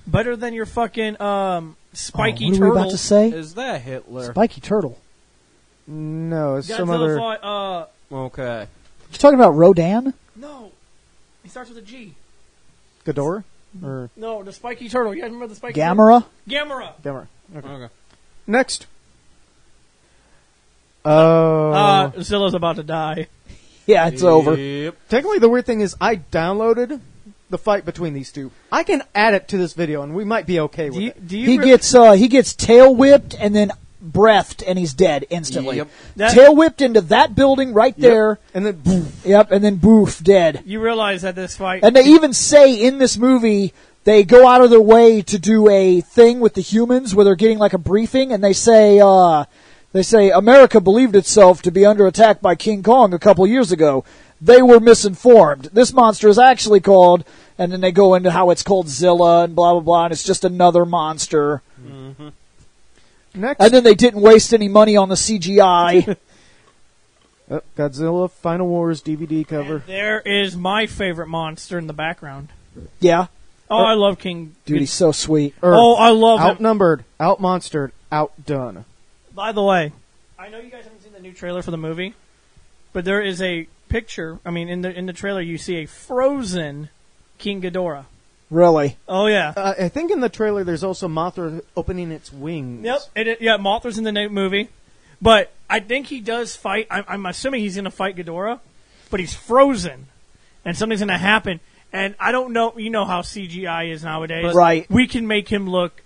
Better than your fucking spiky what are turtle. we about to say? Is that Hitler? Spiky turtle. No, it's some Godzilla other. fought, Okay. You talking about Rodan? no. He starts with a G. Ghidorah? Or No, the spiky turtle. You guys remember the spiky Gamera? turtle? Gamera. Gamera. Okay. Okay. Next. Oh. Zilla's about to die. Yeah, it's over. Yep. Technically, the weird thing is I downloaded the fight between these two. I can add it to this video, and we might be okay with it. Do you He gets tail whipped and then breathed, and he's dead instantly. Yep. Tail whipped into that building right there. And then, boom. Yep, and then boof, dead. You realize that this fight. And they even say in this movie, they go out of their way to do a thing with the humans where they're getting like a briefing, and they say, America believed itself to be under attack by King Kong a couple years ago. They were misinformed. This monster is actually called, and then they go into how it's called Zilla and blah, blah, blah, and it's just another monster. Next. And then they didn't waste any money on the CGI. Godzilla Final Wars DVD cover. And there is my favorite monster in the background. Yeah. Oh, I love King. Dude, he's so sweet. Oh, I love him. Outnumbered, outmonstered, outdone. By the way, I know you guys haven't seen the new trailer for the movie, but there is a picture. I mean, in the trailer, you see a frozen King Ghidorah. Really? Oh yeah. I think in the trailer there's also Mothra opening its wings. Yep. Yeah, Mothra's in the movie, but I think he does fight. I'm assuming he's going to fight Ghidorah, but he's frozen, and something's going to happen. And I don't know. You know how CGI is nowadays, Right? We can make him look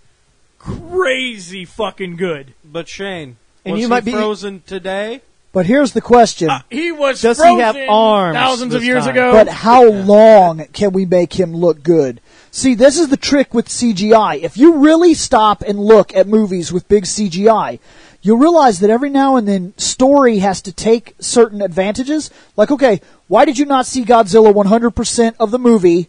crazy fucking good. But Shane, And was you he might be- frozen today? But here's the question. He was Does he frozen have arms thousands of this years time? ago. But how long can we make him look good? See, this is the trick with CGI. If you really stop and look at movies with big CGI, you'll realize that every now and then story has to take certain advantages. Like, okay, why did you not see Godzilla 100% of the movie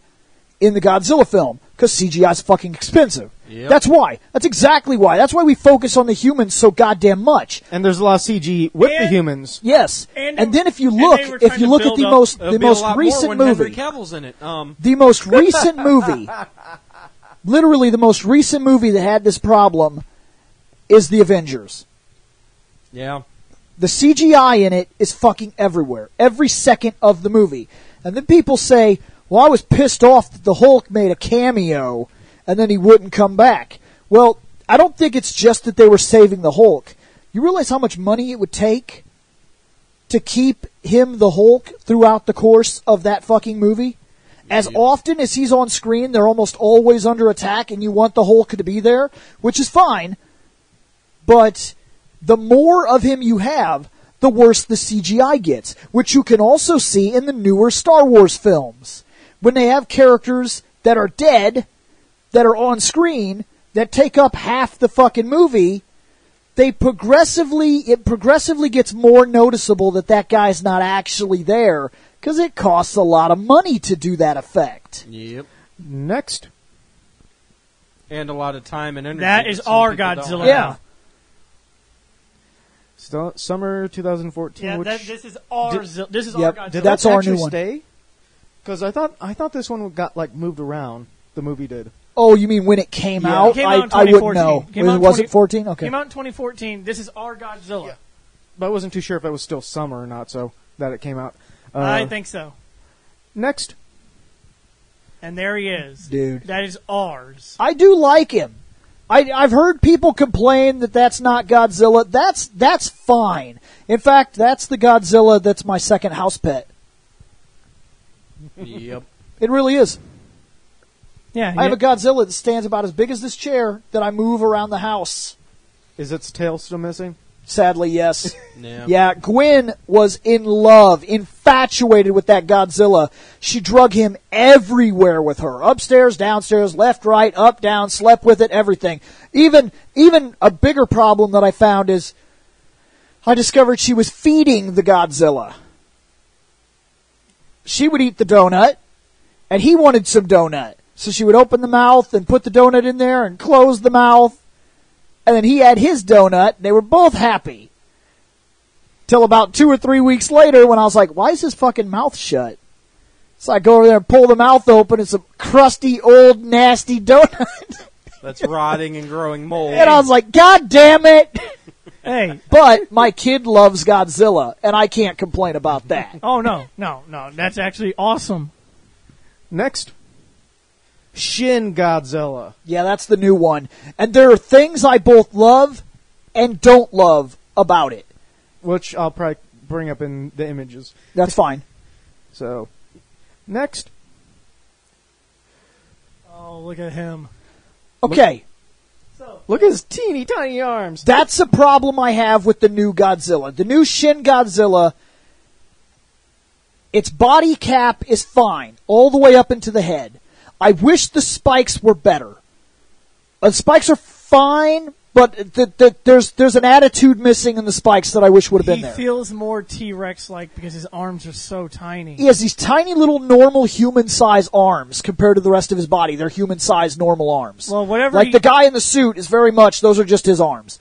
in the Godzilla film? Because CGI is fucking expensive. Yep. That's why. That's exactly why. That's why we focus on the humans so goddamn much. And there's a lot of CG with the And- humans. Yes. And And then if you and look, they were if trying you to look at build the up- most It'll the be a most lot more recent when movie. Henry Cavill's in it. The most recent movie, literally the most recent movie that had this problem is The Avengers. Yeah. The CGI in it is fucking everywhere, every second of the movie. And then people say, well, I was pissed off that the Hulk made a cameo and then he wouldn't come back. Well, I don't think it's just that they were saving the Hulk. You realize how much money it would take to keep him the Hulk throughout the course of that fucking movie? As often as he's on screen, they're almost always under attack, and you want the Hulk to be there, which is fine. But the more of him you have, the worse the CGI gets, which you can also see in the newer Star Wars films. When they have characters that are dead, that are on screen, that take up half the fucking movie, it progressively gets more noticeable that guy's not actually there, because it costs a lot of money to do that effect. Yep. Next. And a lot of time and energy. That is some our people don't Godzilla. have. Yeah. Still, summer 2014. Yeah, which this is our this is Yep, our Godzilla. did that's that our actually new one. stay? Because I thought this one got like moved around. The movie did. Oh, you mean when it came Yeah. out? It came out in I wouldn't 2014. know. Came out in Was it 14? Okay. Came out in 2014. This is our Godzilla. But I wasn't too sure if it was still summer or not. So that it came out. I think so. Next. And there he is. Dude. That is ours. I do like him. I've heard people complain that that's not Godzilla. That's fine. In fact, that's the Godzilla that's my second house pet. Yep. It really is. Yeah. I have a Godzilla that stands about as big as this chair that I move around the house. Is its tail still missing? Sadly, yes. Yeah. Yeah, Gwen was in love, infatuated with that Godzilla. She drug him everywhere with her. Upstairs, downstairs, left, right, up, down, slept with it, everything. Even a bigger problem that I found is I discovered she was feeding the Godzilla. She would eat the donut, and he wanted some donut. So she would open the mouth and put the donut in there and close the mouth. And then he had his donut. They were both happy. Till about 2 or 3 weeks later when I was like, why is his fucking mouth shut? So I go over there and pull the mouth open. It's a crusty, old, nasty donut. That's rotting and growing mold. And I was like, God damn it. Hey. But my kid loves Godzilla, and I can't complain about that. Oh, no. That's actually awesome. Next. Shin Godzilla. Yeah, that's the new one. And there are things I both love and don't love about it. Which I'll probably bring up in the images. That's fine. So, next. Oh, look at him. Okay. Look at his teeny tiny arms. That's a problem I have with the new Godzilla. The new Shin Godzilla, its body cap is fine, all the way up into the head. I wish the spikes were better. The spikes are fine, but there's an attitude missing in the spikes that I wish would have been He there. feels more T-Rex-like because his arms are so tiny. He has these tiny little normal human-sized arms compared to the rest of his body. They're human-sized normal arms. Well, whatever Like he- the guy in the suit is very much, those are just his arms.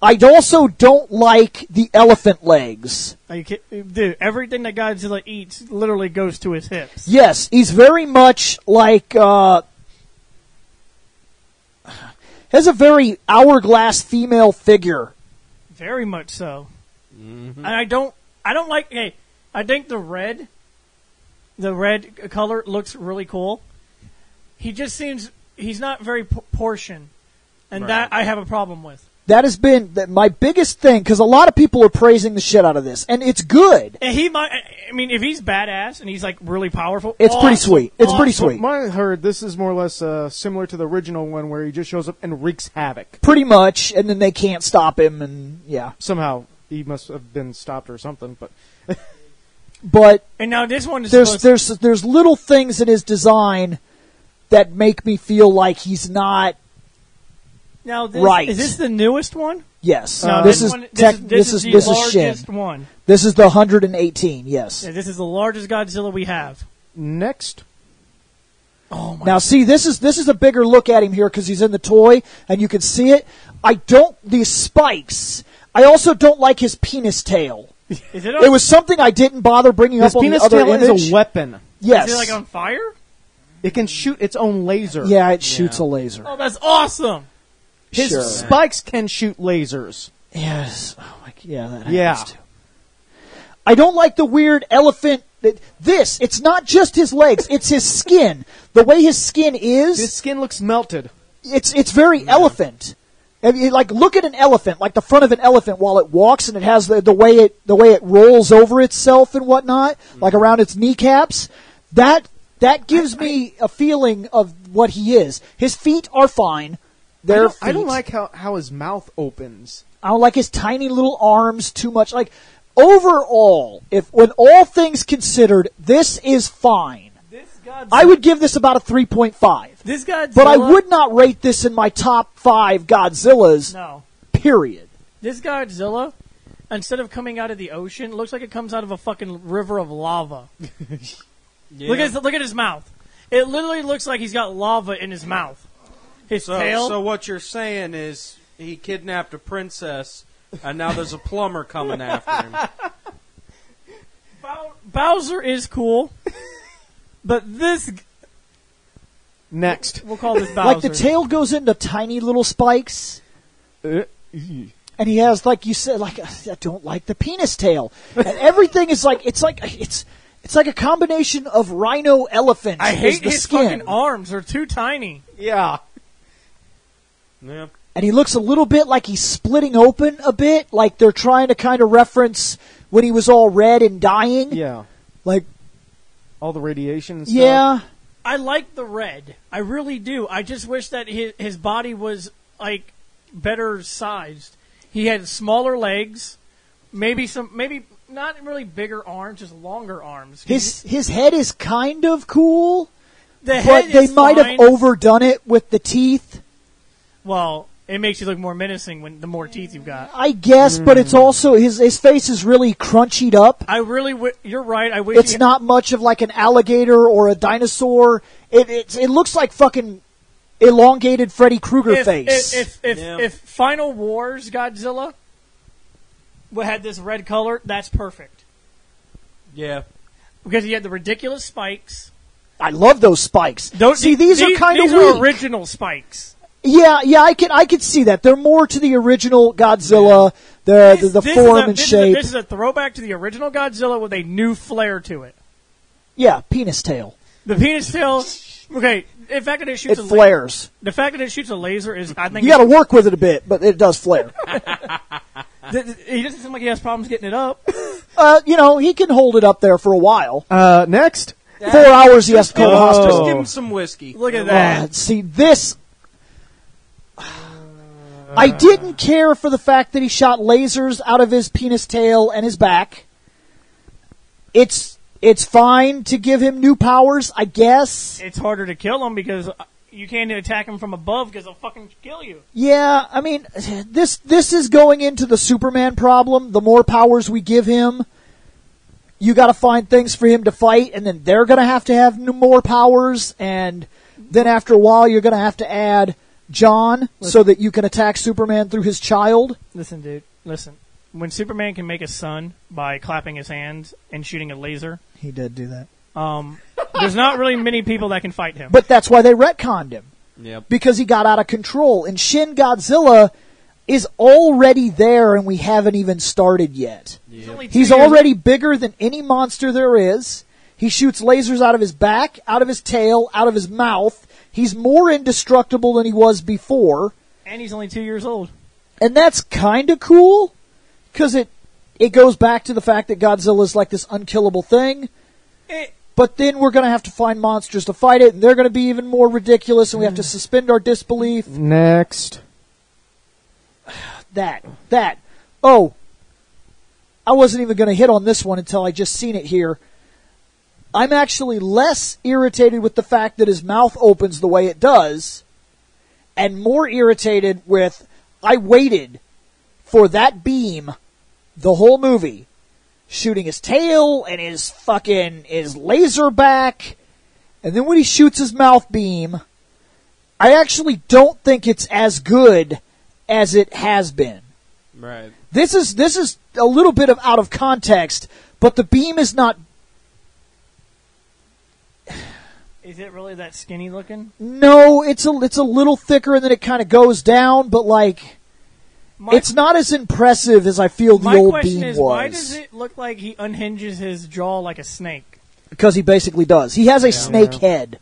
I also don't like the elephant legs. Are you kidding? Dude, everything that Godzilla eats literally goes to his hips. Yes, he's very much like, has a very hourglass female figure. Very much so. And I don't like. Hey, I think the red color looks really cool. he just seems he's not very portion, and that I have a problem with. That has been my biggest thing, because a lot of people are praising the shit out of this, and it's good. And he might, I mean, if he's badass and he's like really powerful, it's pretty sweet. It's pretty sweet. From what I heard, this is more or less similar to the original one, where he just shows up and wreaks havoc. Pretty much, and then they can't stop him, and yeah. Somehow he must have been stopped or something, but. But and now this one is there's little things in his design that make me feel like he's not. Now, right. Is this the newest one? Yes. This is the largest Shin. one. This is the 118. Yes. Yeah, this is the largest Godzilla we have. Next. Oh my! Now, see, this is a bigger look at him here because he's in the toy and you can see it. These spikes. I also don't like his penis tail. Is it? It was something I didn't bother bringing his up on the penis other tail image. is a weapon. Yes. Is it like on fire? It can shoot its own laser. Yeah, it shoots a laser. Oh, that's awesome. His Sure. spikes can shoot lasers. Yes. Oh my. Yeah, that happens Yeah. too. I don't like the weird elephant. It's not just his legs; it's his skin. The way his skin is, His skin looks melted. it's very elephant. And like, look at an elephant, like the front of an elephant while it walks, and it has the way it rolls over itself and whatnot, like around its kneecaps. That gives me a feeling of what he is. His feet are fine. I don't like how his mouth opens. I don't like his tiny little arms too much. Like, overall, when all things considered, this is fine. I would give this about a 3.5. This Godzilla, but I would not rate this in my top 5 Godzillas. No. Period. This Godzilla, instead of coming out of the ocean, looks like it comes out of a fucking river of lava. Yeah. Look at his mouth. It literally looks like he's got lava in his mouth. His tail. So what you're saying is he kidnapped a princess, and now there's a plumber coming after him. Bowser is cool, but this. Next. We'll call this Bowser. Like, the tail goes into tiny little spikes. And he has, like you said, like, I don't like the penis tail. And everything is like, it's like a combination of rhino elephant. I hate the his skin. fucking arms. They're too tiny. Yeah. Yeah. And he looks a little bit like he's splitting open a bit, like they're trying to kind of reference when he was all red and dying. Yeah. Like, all the radiation and stuff. yeah. I like the red. I really do. I just wish that his body was like better sized. He had smaller legs, maybe not really bigger arms, just longer arms. His head is kind of cool, The but head they is might fine. have overdone it with the teeth. Well, it makes you look more menacing when the more teeth you've got. I guess, but it's also his face is really crunchied up. I really, you're right. I wish It's not much of like an alligator or a dinosaur. It looks like fucking elongated Freddy Krueger face. If Final Wars Godzilla had this red color, that's perfect. Yeah. Because he had the ridiculous spikes. I love those spikes. These are kind of weak. These are original spikes. Yeah, I could see that. They're more to the original Godzilla, the form and shape. This is a throwback to the original Godzilla with a new flair to it. Yeah, penis tail. The penis tail. Okay, the fact that it shoots It flares. The fact that it shoots a laser is, I think, you got to work with it a bit, but it does flare. He doesn't seem like he has problems getting it up. He can hold it up there for a while. Next. 4 hours he has to call the hospital. Just give him some whiskey. Look at that. See, this... I didn't care for the fact that he shot lasers out of his penis tail and his back. It's fine to give him new powers, I guess. It's harder to kill him because you can't attack him from above because they'll fucking kill you. Yeah, I mean, this is going into the Superman problem. The more powers we give him, you got to find things for him to fight, and then they're going to have more powers, and then after a while you're going to have to add John so that you can attack Superman through his child. Listen, dude. Listen. When Superman can make a sun by clapping his hands and shooting a laser, he did do that. There's not really many people that can fight him. But that's why they retconned him. Yep. Because he got out of control. And Shin Godzilla is already there, and we haven't even started yet. Yep. He's already bigger than any monster there is. He shoots lasers out of his back, out of his tail, out of his mouth. He's more indestructible than he was before. And he's only 2 years old. And that's kind of cool, because it goes back to the fact that Godzilla's like this unkillable thing. But then we're going to have to find monsters to fight it, and they're going to be even more ridiculous, and we have to suspend our disbelief. Next. That. Oh, I wasn't even going to hit on this one until I just seen it here. I'm actually less irritated with the fact that his mouth opens the way it does, and more irritated with, I waited for that beam the whole movie, shooting his tail and his laser back, and then when he shoots his mouth beam, I actually don't think it's as good as it has been. Right. This is a little bit of out of context, but the beam is not. Is it really that skinny looking? No, it's a little thicker, and then it kind of goes down, but like, it's not as impressive as I feel the old beam was. My question is, why does it look like he unhinges his jaw like a snake? Because he basically does. He has a snake head.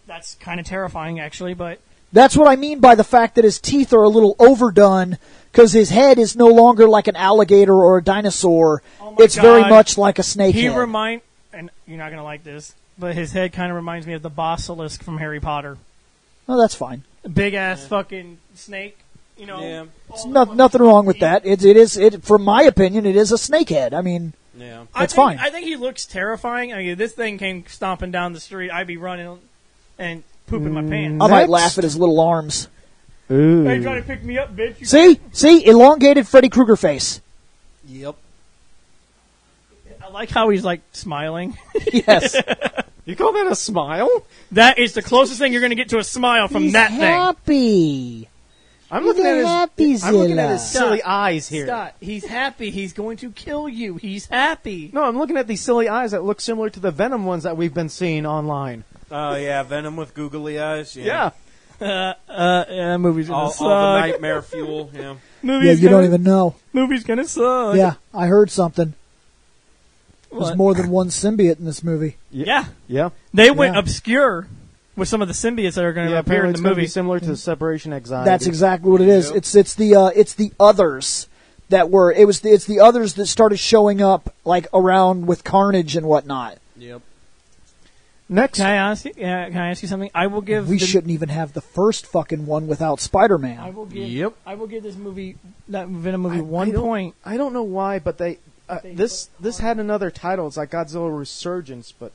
That's kind of terrifying, actually, but... That's what I mean by the fact that his teeth are a little overdone, because his head is no longer like an alligator or a dinosaur. Oh my it's God. very much like a snake head. And you're not going to like this, but his head kind of reminds me of the basilisk from Harry Potter. Oh, that's fine. Big-ass fucking snake, you know. Yeah. It's nothing wrong with that. From my opinion, it is a snake head. I mean, Yeah. that's fine. I think he looks terrifying. I mean, if this thing came stomping down the street, I'd be running and pooping my pants. I might laugh at his little arms. Ooh. Hey, trying to pick me up, bitch. See? Elongated Freddy Krueger face. Yep. I like how he's, like, smiling. Yes. You call that a smile? That is the closest thing you're going to get to a smile from that thing. happy. I'm looking at his Zilla. silly eyes here. Scott, he's happy. He's going to kill you. He's happy. No, I'm looking at these silly eyes that look similar to the Venom ones that we've been seeing online. Oh, yeah, Venom with googly eyes. Yeah. Yeah, movie's gonna suck. All the nightmare fuel, yeah. You don't even know. Movie's gonna suck. Yeah, I heard something. What? There's more than one symbiote in this movie. Yeah. Yeah. They went Yeah. obscure with some of the symbiotes that are going to Yeah, appear in apparently the it's going to movie. be similar to the separation anxiety. That's exactly what it is. Yep. It's the others that were. It's the others that started showing up like around with Carnage and whatnot. Yep. Next. Can I ask you something? I will give. We shouldn't even have the first fucking one without Spider-Man. I will give. Yep. I will give this movie, that Venom movie, I 1 don't- point. I don't know why, but this had another title. It's like Godzilla Resurgence, but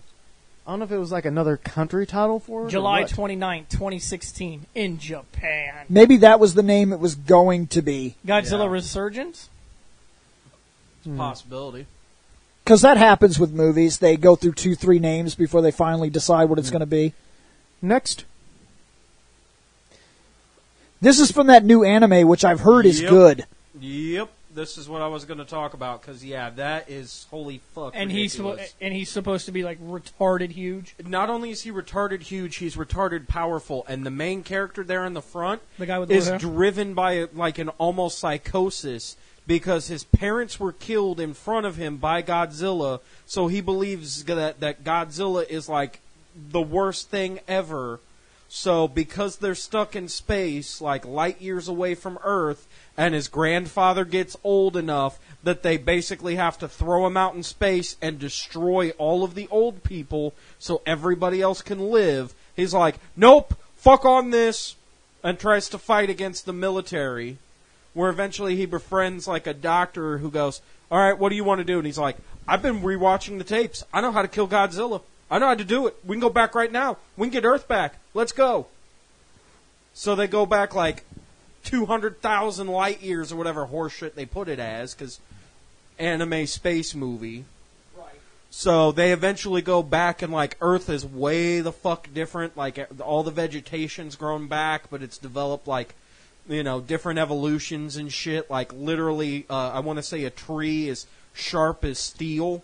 I don't know if it was like another country title for it. July or what. 29, 2016, in Japan. Maybe that was the name it was going to be. Godzilla Yeah. Resurgence. It's a possibility. Because that happens with movies. They go through 2-3 names before they finally decide what it's going to be. Next. This is from that new anime, which I've heard is Yep. good. Yep. This is what I was going to talk about, because, yeah, that is holy fuck And ridiculous. he's supposed to be like retarded huge. Not only is he retarded huge, he's retarded powerful, and the main character there in the front The guy with the is blue hair? driven by like an almost psychosis because his parents were killed in front of him by Godzilla, so he believes that Godzilla is like the worst thing ever. So because they're stuck in space, like light years away from Earth, and his grandfather gets old enough that they basically have to throw him out in space and destroy all of the old people so everybody else can live, he's like, nope, fuck on this, and tries to fight against the military, where eventually he befriends like a doctor who goes, all right, what do you want to do? And he's like, I've been rewatching the tapes. I know how to kill Godzilla. I know how to do it. We can go back right now. We can get Earth back. Let's go. So they go back like 200,000 light years or whatever horseshit they put it as, because anime space movie. Right. So they eventually go back, and like Earth is way the fuck different. Like all the vegetation's grown back, but it's developed like, you know, different evolutions and shit. Like literally, I want to say a tree is sharp as steel.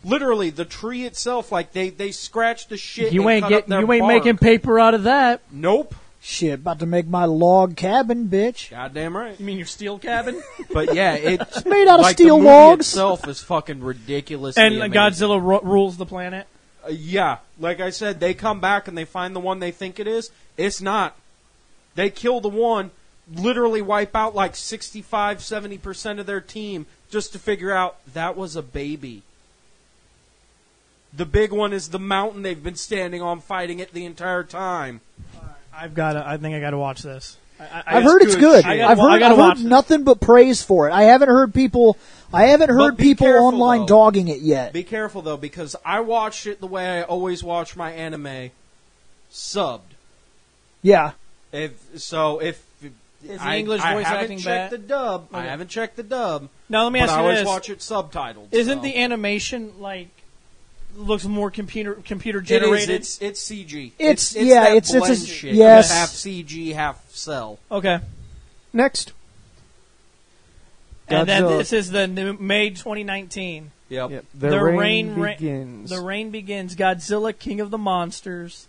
Literally, the tree itself, like they scratch the shit. You and ain't cut up their bark. making paper out of that. Nope. Shit, about to make my log cabin, bitch. Goddamn right. You mean your steel cabin? But yeah, it's made out of like steel the movie logs. itself is fucking ridiculous. And Godzilla rules the planet. Yeah, like I said, they come back and they find the one they think it is. It's not. They kill the one, literally wipe out like 65, 70% of their team just to figure out that was a baby. The big one is the mountain they've been standing on fighting it the entire time. I think I got to watch this. I've heard it's good. I've heard nothing but praise for it. I haven't heard people online though. dogging it yet. Be careful though, because I watched it the way I always watch my anime, subbed. Yeah. If is the English voice acting bad? The dub. Okay. I haven't checked the dub. Now let me ask but you I always this: watch it subtitled. Isn't so. the animation like looks more computer generated? It is. It's CG. It's that blend shit. Yes. Half CG, half cell. Okay. Next. And then Godzilla. this is the new May 2019. Yep. The rain begins. The rain begins. Godzilla, King of the Monsters.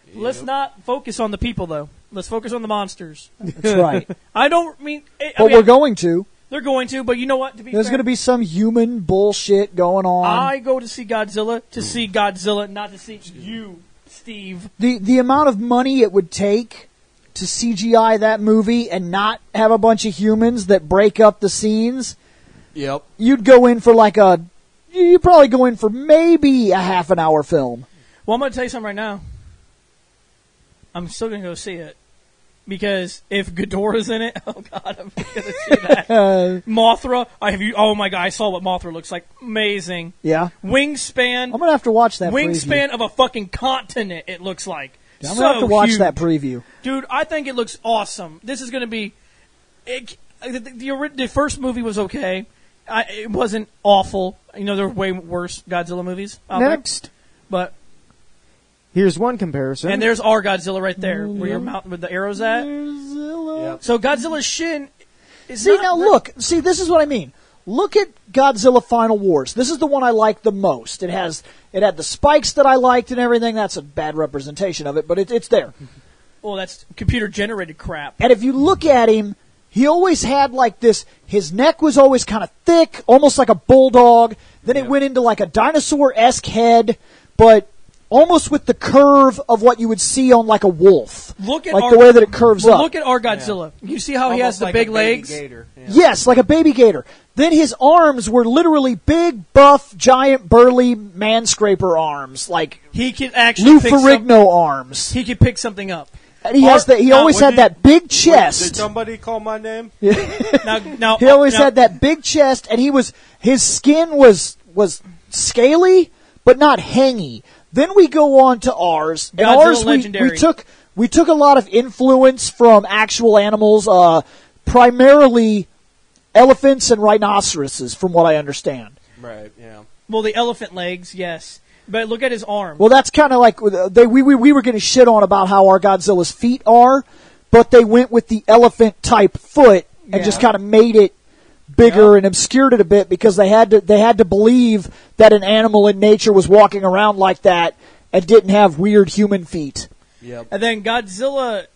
Yep. Let's not focus on the people, though. Let's focus on the monsters. That's right. I don't mean... we're going to. They're going to, but you know what? There's going to be some human bullshit going on. I go to see Godzilla not to see you, Steve. The amount of money it would take to CGI that movie and not have a bunch of humans that break up the scenes. Yep. You'd go in for you'd probably go in for maybe a half an hour film. Well, I'm going to tell you something right now. I'm still going to go see it. Because if Ghidorah's in it, oh god, I'm going to see that. Mothra, oh my god, I saw what Mothra looks like. Amazing. Yeah. Wingspan. I'm going to have to watch that Wingspan preview. of a fucking continent, it looks like. I'm going to have to watch that preview. Dude, I think it looks awesome. This is going to be... The first movie was okay. It wasn't awful. You know, there were way worse Godzilla movies out Next. there. But... Here's one comparison. And there's our Godzilla right there, where your mountain with the arrows at. Yep. So Godzilla Shin is look. See, this is what I mean. Look at Godzilla Final Wars. This is the one I like the most. It had the spikes that I liked and everything. That's a bad representation of it, but it's there. Well, that's computer-generated crap. And if you look at him, he always had like this, his neck was always kind of thick, almost like a bulldog. Then it went into like a dinosaur-esque head, but... almost with the curve of what you would see on like a wolf. Look at the way that it curves up. Look at our Godzilla. You see how he has the like big a legs? Gator. Yeah. Yes, like a baby gator. Then his arms were literally big, buff, giant, burly manscraper arms, like he could actually Lou Ferrigno arms. He could pick something up. And he always had that big chest. Did somebody call my name? now, he always had that big chest, and his skin was scaly, but not hangy. Then we go on to ours. And ours, we took a lot of influence from actual animals, primarily elephants and rhinoceroses, from what I understand. Right. Yeah. Well, the elephant legs, yes, but look at his arm. Well, that's kind of like we were getting shit on about how our Godzilla's feet are, but they went with the elephant type foot and just kind of made it bigger and obscured it a bit because they had to believe that an animal in nature was walking around like that and didn't have weird human feet. Yep. And then Godzilla,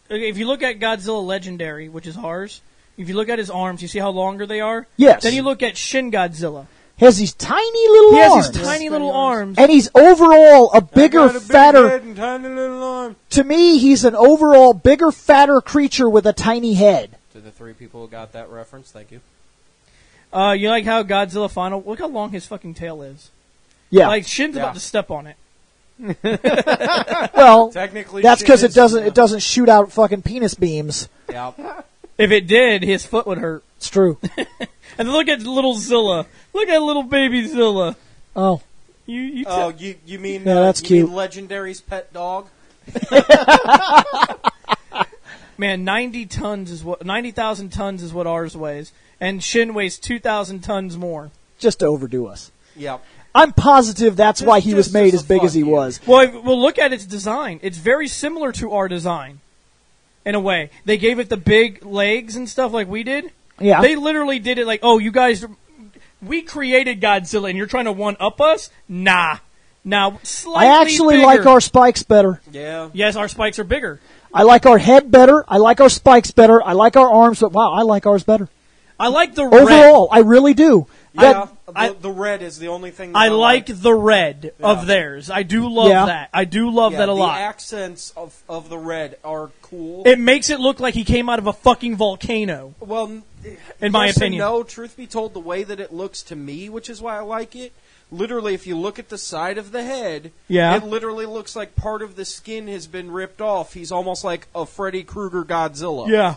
if you look at Godzilla Legendary, which is ours, if you look at his arms, you see how longer they are? Yes. Then you look at Shin Godzilla. He has these tiny little arms. He has these tiny little arms. And he's overall a bigger, fatter... head and tiny little arm. To me, he's an overall bigger, fatter creature with a tiny head. To the three people who got that reference, thank you. You like how Godzilla Final... Look how long his fucking tail is. Yeah. Like, Shin's about to step on it. Well, technically, that's because it doesn't shoot out fucking penis beams. Yeah. If it did, his foot would hurt. It's true. And look at little Zilla. Look at little baby Zilla. Oh. You mean that's cute. mean Legendary's pet dog? Man, 90,000 tons is what ours weighs, and Shin weighs 2,000 tons more. Just to overdo us. Yep. I'm positive that's why he was made as big as he was. Well, look at its design. It's very similar to our design, in a way. They gave it the big legs and stuff like we did. Yeah. They literally did it like, oh, you guys, we created Godzilla, and you're trying to one-up us? Nah. Now, slightly I actually bigger. like our spikes better. Yeah. Yes, our spikes are bigger. I like our head better. I like our spikes better. I like our arms, but wow, I like ours better. I like the overall. I really do. The red is the only thing that I like the red of theirs. I do love that. I do love that a lot. The accents of the red are cool. It makes it look like he came out of a fucking volcano. Well, in my opinion. No, truth be told, the way that it looks to me, which is why I like it, literally, if you look at the side of the head, it literally looks like part of the skin has been ripped off. He's almost like a Freddy Krueger Godzilla. Yeah.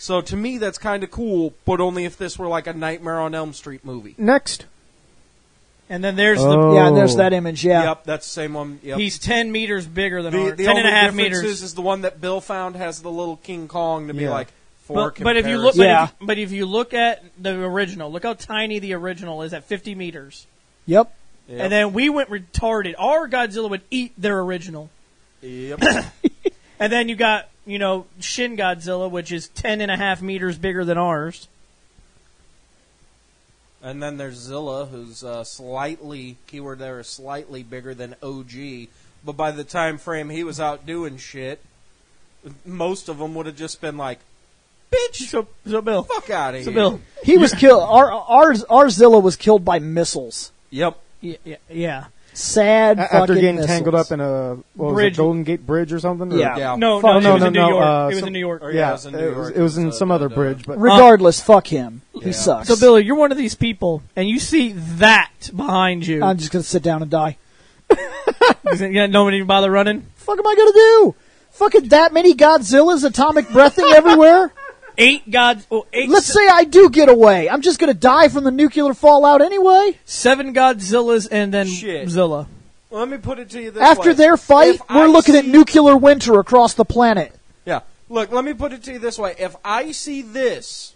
So to me, that's kind of cool, but only if this were like a Nightmare on Elm Street movie. Next. And then there's there's that image, Yep, that's the same one. Yep. He's 10 meters bigger than ours. The 10 and a half only difference meters. is the one that Bill found has the little King Kong to be like, for but if you look, comparison. but if you look at the original, look how tiny the original is at 50 meters. Yep. And then we went retarded. Our Godzilla would eat their original. Yep. And then you got, Shin Godzilla, which is 10 and a half meters bigger than ours. And then there's Zilla, who's slightly bigger than OG. But by the time frame he was out doing shit, most of them would have just been like, bitch, so Bill. Fuck out of here. So Bill. He was killed. Our Zilla was killed by missiles. Yep. Yeah. Sad After fucking getting missiles. tangled up in a Bridge. Golden Gate Bridge or something? Or? Yeah. No, Fuck, it was in New York. no, It was in New York. Yeah, it was in New York. it was in some other bridge. But Regardless, fuck him. He sucks. So, Billy, you're one of these people, and you see that behind you. I'm just going to sit down and die. Nobody even bother running? Fuck am I going to do? Fucking that many Godzillas atomic breathing everywhere? 8 Let's say I do get away. I'm just going to die from the nuclear fallout anyway. 7 Godzillas and then Shit. Zilla. Well, let me put it to you this way. After their fight, we're looking at nuclear winter across the planet. Yeah. Look, let me put it to you this way. If I see this,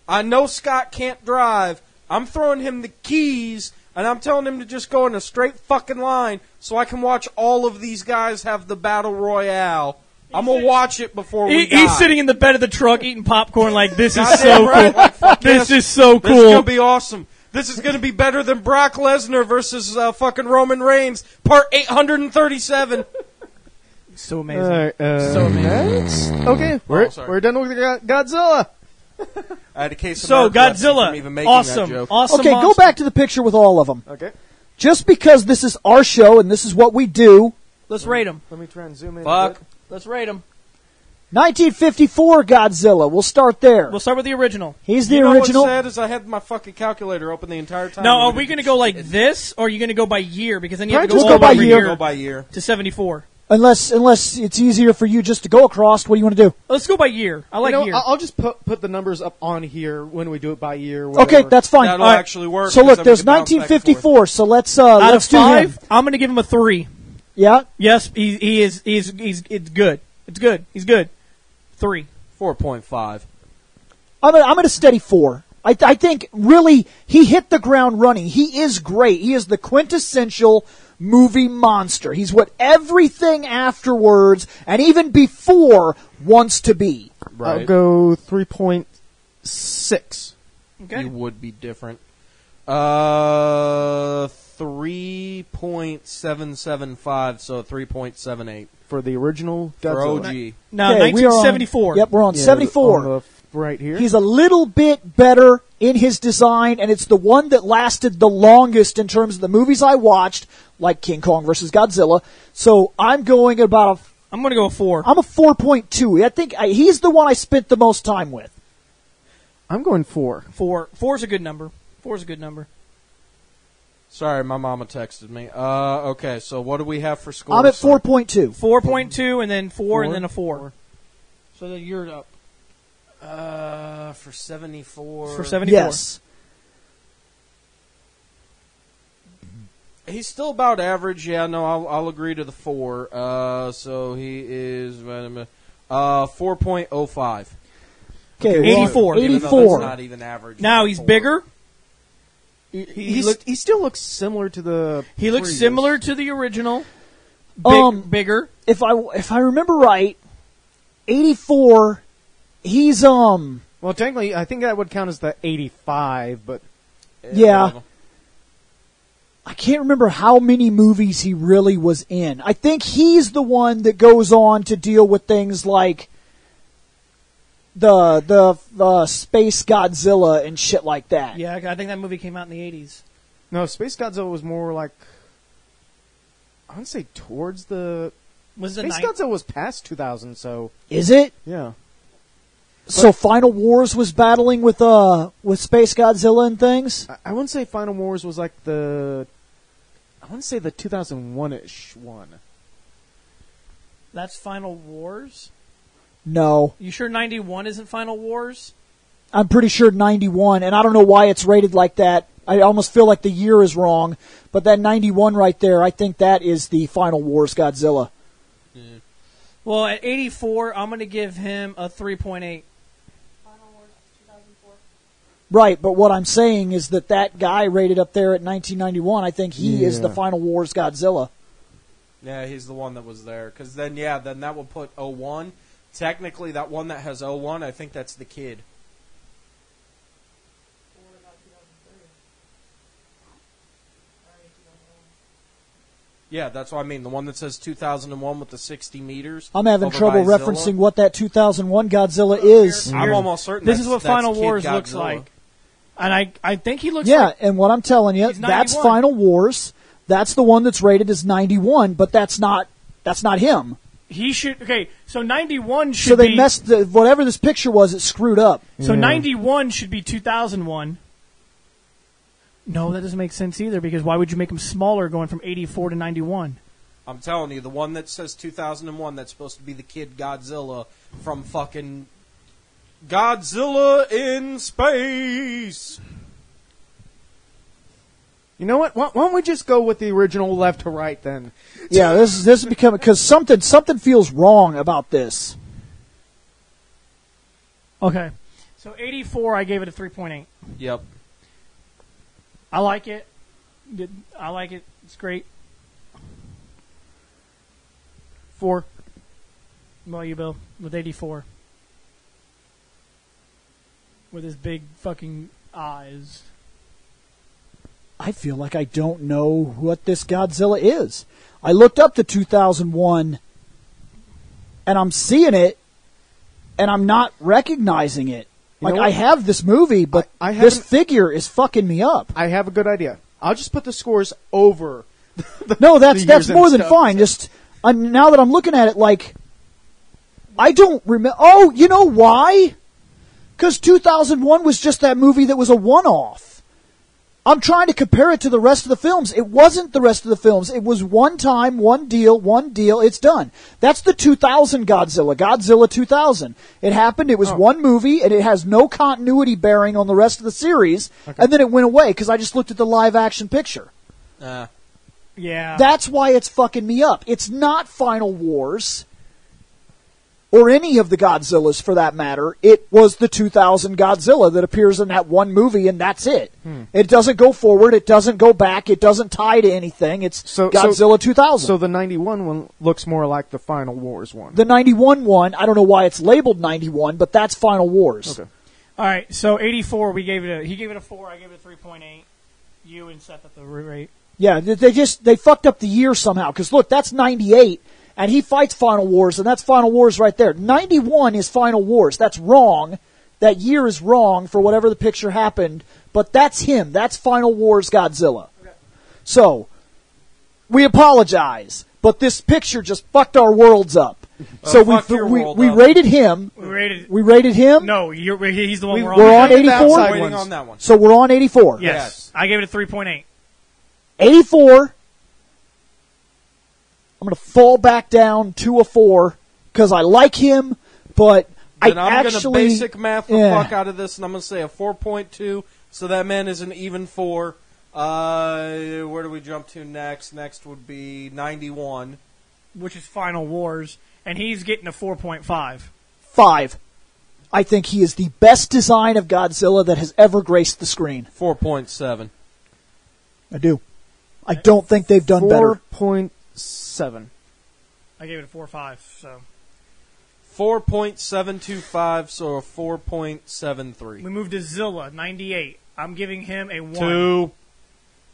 I know Scott can't drive. I'm throwing him the keys, and I'm telling him to just go in a straight fucking line so I can watch all of these guys have the battle royale. I'm going to watch it before we die. He's sitting in the bed of the truck eating popcorn like, this is Goddamn so right. cool. Like, fuck This is so This is cool. going to be awesome. This is going to be better than Brock Lesnar versus fucking Roman Reigns, part 837. So amazing. so amazing. Okay, we're done with Godzilla. I had a case of So, narcolepsy Godzilla, from even making that awesome. joke. Awesome Okay, go monster. back to the picture with all of them. Okay. Just because this is our show and this is what we do, Let's rate him. Let me try and zoom in. Fuck. Let's rate him. 1954 Godzilla. We'll start there. We'll start with the original. He's the You know original. what's sad is I had my fucking calculator open the entire time. Now, are we going to go like this, or are you going to go by year? Because then you have to Just go go by all over year. Go by year. to 74. Unless it's easier for you just to go across. What do you want to do? Let's go by year. I like year. I'll just put the numbers up on here when we do it by year. Okay, whatever. that's fine. That'll All right. actually work. So 'cause look, then we there's can bounce back and forth. 1954. So let's Out let's of do 5, him. I'm going to give him a 3. Yeah. Yes, he is. It's good. It's good. He's good. 3. 4.5. I'm at a steady 4. I think really he hit the ground running. He is great. He is the quintessential movie monster. He's what everything afterwards and even before wants to be. Right. I'll go 3.6. Okay. You would be different. 3.775, so 3.78 For the original for Godzilla. OG. Now, Okay, we are on- 1974. Yep, we're on Yeah, 74. on the right here. He's a little bit better in his design, and it's the one that lasted the longest in terms of the movies I watched, like King Kong versus Godzilla. So I'm going about I'm going to go a 4. I'm a 4.2. I think he's the one I spent the most time with. I'm going 4. 4. 4's a good number. 4's a good number. Sorry, my mama texted me. Okay, so what do we have for scores? I'm at 4.2. 4.2 and then 4 and Four. then a 4. So that you're up. For 74. For 74. Yes. He's still about average. Yeah, no, I'll agree to the 4. So he is 4.05. Okay, Okay, we're on 84. Even though 84. That's not even average. Now he's 4. bigger. He still looks similar to the. He looks previous. similar to the original. Bigger. If I remember right, 84. He's Well, technically, I think that would count as the 85, but Yeah. I can't remember how many movies he really was in. I think he's the one that goes on to deal with things like the Space Godzilla and shit like that. Yeah, I think that movie came out in the 80s. No, Space Godzilla was more like, I would say towards the... Was it Space Godzilla was past 2000, so... Is it? Yeah. So Final Wars was battling with Space Godzilla and things? I wouldn't say Final Wars was like the... I want to say the 2001-ish one. That's Final Wars? No. You sure 91 isn't Final Wars? I'm pretty sure 91, and I don't know why it's rated like that. I almost feel like the year is wrong, but that 91 right there, I think that is the Final Wars Godzilla. Yeah. Well, at 84, I'm going to give him a 3.8. Right, but what I'm saying is that guy rated up there at 1991, I think he is the Final Wars Godzilla. Yeah, he's the one that was there. Because then that will put 01. Technically, that one that has 01, I think that's the kid. Yeah, that's what I mean. The one that says 2001 with the 60 meters. I'm having over trouble by referencing Zilla. what that 2001 Godzilla is. I'm almost certain This is what that's Final Kid Wars Godzilla. looks like. And I think he looks Yeah, like... and what I'm telling you, He's that's 91. Final Wars. That's the one that's rated as 91, but that's not him. He should... Okay, so 91 should So they be... messed whatever this picture was, it screwed up. So 91 should be 2001. No, that doesn't make sense either, because why would you make him smaller going from 84 to 91? I'm telling you, the one that says 2001, that's supposed to be the Kid Godzilla from fucking Godzilla in Space. You know what? Why don't we just go with the original left to right then? Yeah, this is becoming because something feels wrong about this. Okay. So 84, I gave it a 3.8. Yep. I like it. I like it. It's great. 4. Well, you, Bill, with 84. With his big fucking eyes. I feel like I don't know what this Godzilla is. I looked up the 2001, and I'm seeing it, and I'm not recognizing it. You know Like, what? I have this movie, but I this haven't- figure is fucking me up. I have a good idea. I'll just put the scores over. No, the that's years and more than stuff. fine. Just now that I'm looking at it, like, I don't remember. Oh, you know why? Because 2001 was just that movie that was a one-off. I'm trying to compare it to the rest of the films. It wasn't the rest of the films. It was one time, one deal, it's done. That's the 2000 Godzilla, Godzilla 2000. It happened, it was one movie, and it has no continuity bearing on the rest of the series, and then it went away because I just looked at the live-action picture. Yeah. That's why it's fucking me up. It's not Final Wars, or any of the Godzillas for that matter. It was the 2000 Godzilla that appears in that one movie, and that's it. It doesn't go forward, it doesn't go back, it doesn't tie to anything. It's Godzilla 2000. So the 91 one looks more like the Final Wars one. The 91 one, I don't know why it's labeled 91, but that's Final Wars. Okay. All right, so 84, he gave it a 4, I gave it a 3.8. You and Seth at the rate. Yeah, they fucked up the year somehow, because look, that's 98. And he fights Final Wars, and that's Final Wars right there. 91 is Final Wars. That's wrong. That year is wrong for whatever the picture happened, but that's him. That's Final Wars Godzilla. Okay. So, we apologize, but this picture just fucked our worlds up. So we rated him. We rated him. No, he's the one we're on. We're on 84? Waiting on that one. So we're on 84. Yes. I gave it a 3.8. 84. I'm going to fall back down to a 4 because I like him, but I'm actually... going to basic math the fuck out of this, and I'm going to say a 4.2, so that man is an even 4. Where do we jump to next? Next would be 91. Which is Final Wars, and he's getting a 4.5. 5. I think he is the best design of Godzilla that has ever graced the screen. 4.7. I do. I don't think they've done better. 4.7. I gave it a 4.5, so... 4.725, so a 4.73. We moved to Zilla, 98. I'm giving him a 1. 2.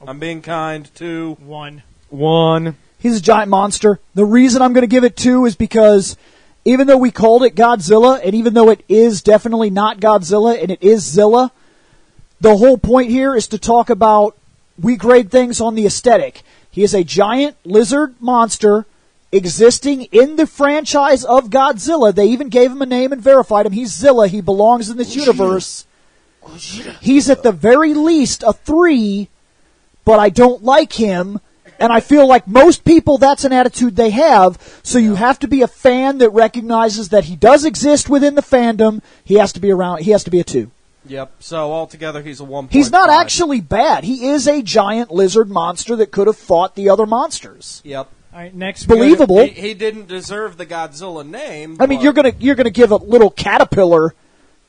I'm being kind. 2. 1. 1. He's a giant monster. The reason I'm going to give it 2 is because even though we called it Godzilla, and even though it is definitely not Godzilla, and it is Zilla, the whole point here is to talk about, we grade things on the aesthetic. He is a giant lizard monster existing in the franchise of Godzilla. They even gave him a name and verified him. He's Zilla. He belongs in this universe. He's at the very least a 3, but I don't like him. And I feel like most people, that's an attitude they have. So you have to be a fan that recognizes that he does exist within the fandom. He has to be around. He has to be a 2. Yep. So altogether, he's a 1.5. He's not actually bad. He is a giant lizard monster that could have fought the other monsters. Yep. All right, next. Believable. He didn't deserve the Godzilla name. I mean, you're gonna give a little caterpillar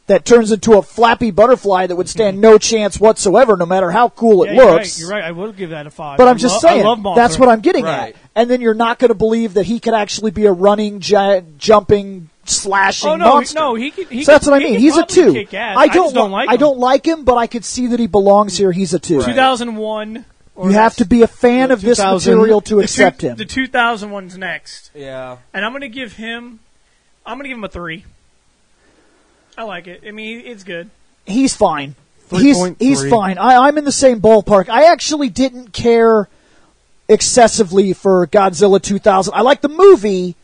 that turns into a flappy butterfly that would stand no chance whatsoever, no matter how cool it looks. You're right. I will give that a 5. But I'm just saying, I love Mothra. that's what I'm getting Right. at. And then you're not going to believe that he could actually be a running, jumping, slashing monster. No, he could. So that's what I mean. He's a 2. Kick ass. I don't like him. I don't like him, but I could see that he belongs here. He's a 2. Right. 2001. You have to be a fan of this material to accept him. The 2001's next. Yeah. And I'm going to give him a 3. I like it. I mean, it's good. He's fine. 3.3. He's fine. I'm in the same ballpark. I actually didn't care excessively for Godzilla 2000. I like the movie.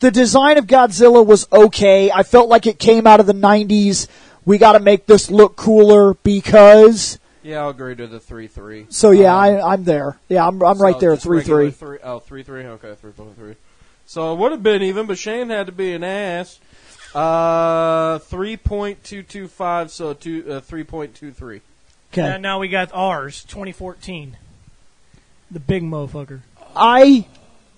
The design of Godzilla was okay. I felt like it came out of the 90s. We got to make this look cooler because... Yeah, I'll agree to the 3.3. So yeah, I'm there. Yeah, I'm right there at 3.3. Oh, 3.3. Okay, 3.3. So it would have been even, but Shane had to be an ass. 3.225. So 3.23. Okay. Now we got ours, 2014. The big motherfucker. I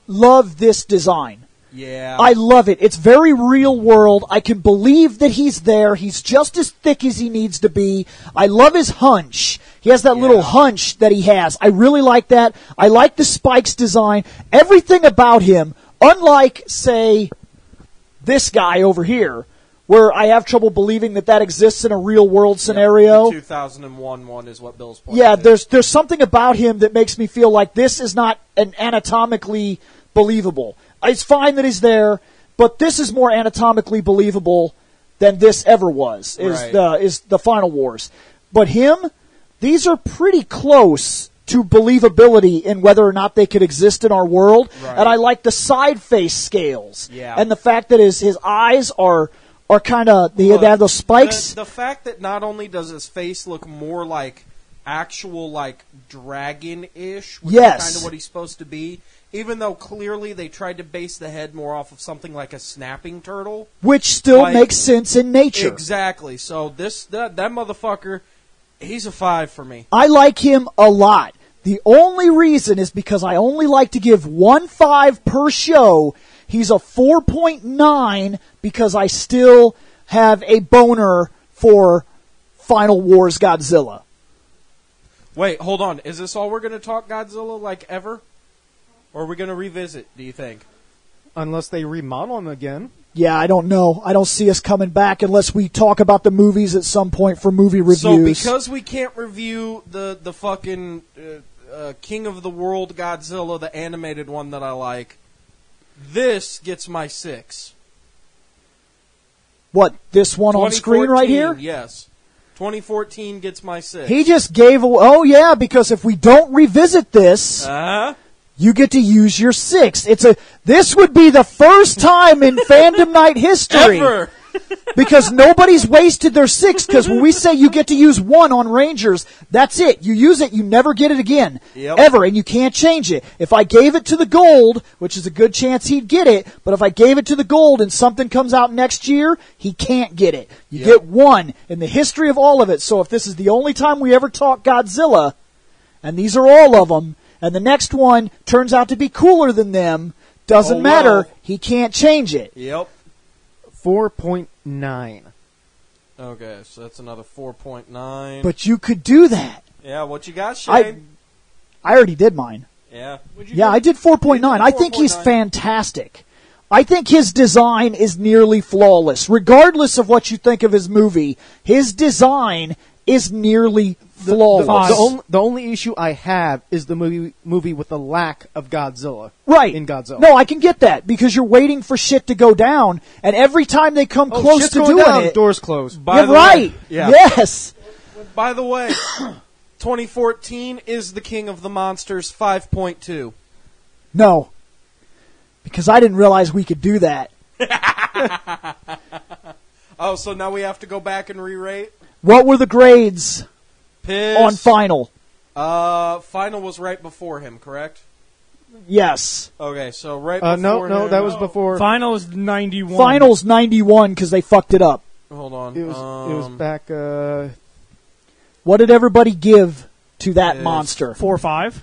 love this design. Yeah. I love it. It's very real world. I can believe that he's there. He's just as thick as he needs to be. I love his hunch. He has that little hunch that he has. I really like that. I like the spikes design. Everything about him, unlike, say, this guy over here, where I have trouble believing that exists in a real world scenario. The 2001 one is what Bill's pointing Yeah, there's something about him that makes me feel like this is not an anatomically believable. It's fine that he's there, but this is more anatomically believable than this ever was. Is the Final Wars, but him, these are pretty close to believability in whether or not they could exist in our world. Right. And I like the side face scales, and the fact that his eyes are kind of they have those spikes. The fact that not only does his face look more like actual like dragon-ish, which is kind of what he's supposed to be. Even though clearly they tried to base the head more off of something like a snapping turtle. Which still makes sense in nature. Exactly. So that motherfucker, he's a 5 for me. I like him a lot. The only reason is because I only like to give 1 5 per show. He's a 4.9 because I still have a boner for Final Wars Godzilla. Wait, hold on. Is this all we're going to talk Godzilla like ever? Or are we going to revisit, do you think? Unless they remodel him again. Yeah, I don't know. I don't see us coming back unless we talk about the movies at some point for movie reviews. So because we can't review the fucking King of the World Godzilla, the animated one that I like, this gets my 6. What, this one on screen right here? Yes. 2014 gets my 6. He just gave away... Oh, yeah, because if we don't revisit this... You get to use your 6. This would be the first time in Fandom Night history. Ever. Because nobody's wasted their 6, because when we say you get to use 1 on Rangers, that's it. You use it, you never get it again. Yep. Ever, and you can't change it. If I gave it to the gold, which is a good chance he'd get it, but if I gave it to the gold and something comes out next year, he can't get it. You get 1 in the history of all of it. So if this is the only time we ever talk Godzilla, and these are all of them, and the next one turns out to be cooler than them, doesn't matter. He can't change it. Yep. 4.9. Okay, so that's another 4.9. But you could do that. Yeah, what you got, Shane? I already did mine. Yeah. I did 4.9. I think he's fantastic. I think his design is nearly flawless. Regardless of what you think of his movie, his design is nearly flawless. The only issue I have is the movie with the lack of Godzilla. Right. In Godzilla. No, I can get that because you're waiting for shit to go down, and every time they come close shit's to going doing down, it, doors closed. you're right. Yeah. Yes. By the way, 2014 is the King of the Monsters 5.2. No, because I didn't realize we could do that. Oh, so now we have to go back and re-rate? What were the grades Piss. on Final? Final was right before him, correct? Yes. Okay, so right before No, him. that was before. Final is 91. Final's 91 because they fucked it up. Hold on. It was back. What did everybody give to that Yes. monster? 4 or 5.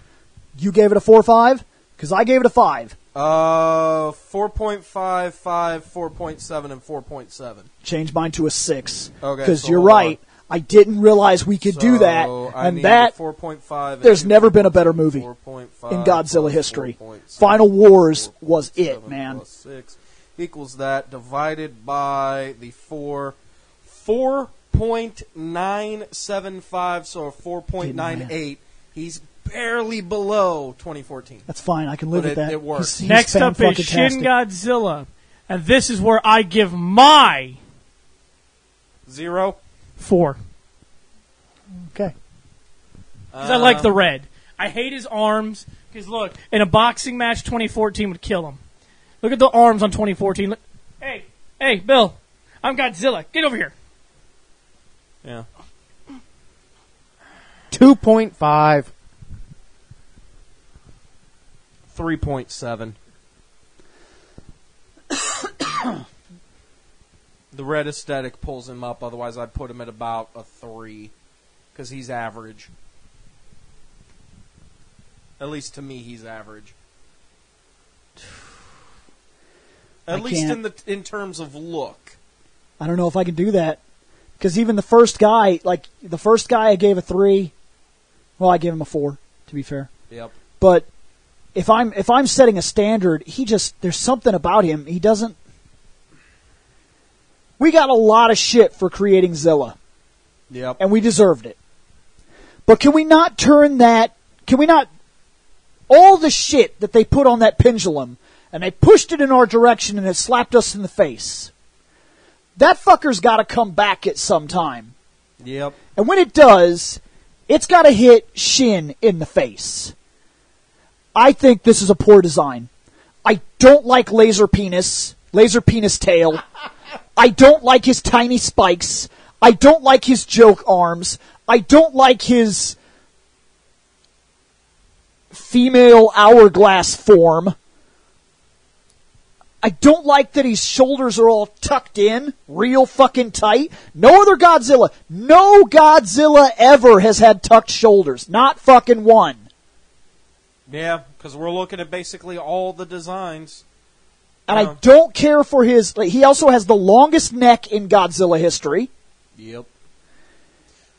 You gave it a 4 or 5? Because I gave it a 5. 4.5, 5, 4.7, and 4.7. Change mine to a 6. Okay, Because so you're hold right. on. I didn't realize we could do that. I And need that, 4.5. there's never been a better movie 4.5 in Godzilla plus history. 4.7 Final Wars plus was it, 4.7 man. plus 6 equals that divided by the 4.975, so a 4.98. He's barely below 2014. That's fine. I can live But with it- that. it works. He's Next up is Shin fan-fucking-tastic. Godzilla. And this is where I give my 0. 4. Okay. Because I like the red. I hate his arms. Because look, in a boxing match, 2014 would kill him. Look at the arms on 2014. Look. Hey, Bill. I'm Godzilla. Get over here. Yeah. 2.5. 3.7. The red aesthetic pulls him up. Otherwise, I'd put him at about a 3. Because he's average. At least to me, he's average. At least in terms of look. I don't know if I can do that. Because even the first guy I gave a 3. Well, I gave him a 4, to be fair. Yep. But if I'm setting a standard, there's something about him. He doesn't. We got a lot of shit for creating Zilla, Yep. and we deserved it. But can we not all the shit that they put on that pendulum, and they pushed it in our direction and it slapped us in the face. That fucker's got to come back at some time. Yep. And when it does, it's got to hit Shin in the face. I think this is a poor design. I don't like laser penis tail. I don't like his tiny spikes. I don't like his joke arms. I don't like his female hourglass form. I don't like that his shoulders are all tucked in, real fucking tight. No other Godzilla ever has had tucked shoulders. Not fucking one. Yeah, because we're looking at basically all the designs. And I don't care for his... he also has the longest neck in Godzilla history. Yep.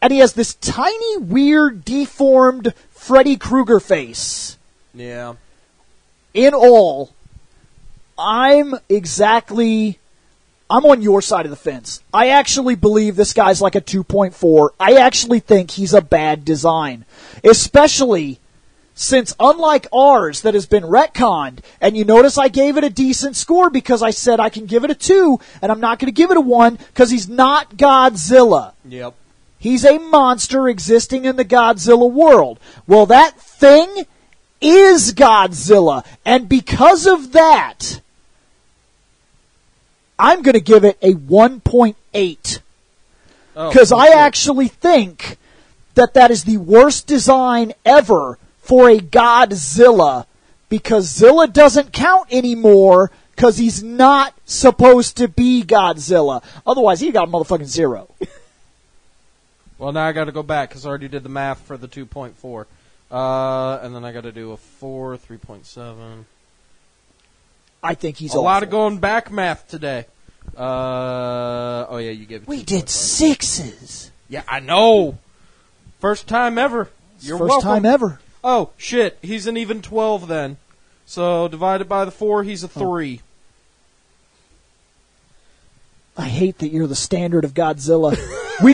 And he has this tiny, weird, deformed Freddy Krueger face. Yeah. In all, I'm on your side of the fence. I actually believe this guy's like a 2.4. I actually think he's a bad design. Especially since, unlike ours that has been retconned, and you notice I gave it a decent score because I said I can give it a 2, and I'm not going to give it a 1 because he's not Godzilla. Yep. He's a monster existing in the Godzilla world. Well, that thing is Godzilla, and because of that, I'm going to give it a 1.8. Because I actually think that is the worst design ever for a Godzilla, because Zilla doesn't count anymore because he's not supposed to be Godzilla. Otherwise, he got a motherfucking 0. Well, now I got to go back because I already did the math for the 2.4. And then I got to do a 4, 3.7. I think he's a lot of going back math today. Oh yeah, you gave it. We did 6s. Yeah, I know. First time ever. You're First welcome. time ever. Oh shit, he's an even 12 then. So divided by the 4, he's a 3. I hate that you're the standard of Godzilla. we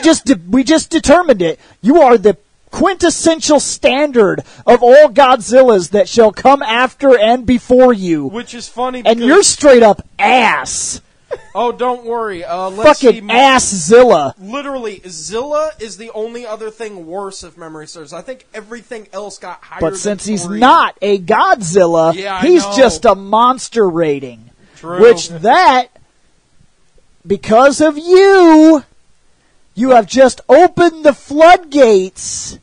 just determined it. You are the quintessential standard of all Godzillas that shall come after and before you. Which is funny because... And you're straight up ass. Oh, don't worry. Let's Fucking see. ass-Zilla. Literally, Zilla is the only other thing worse if memory serves. I think everything else got higher But than since he's 3. not a Godzilla, Yeah, I he's know. just a monster rating. True. Which that, because of you have just opened the floodgates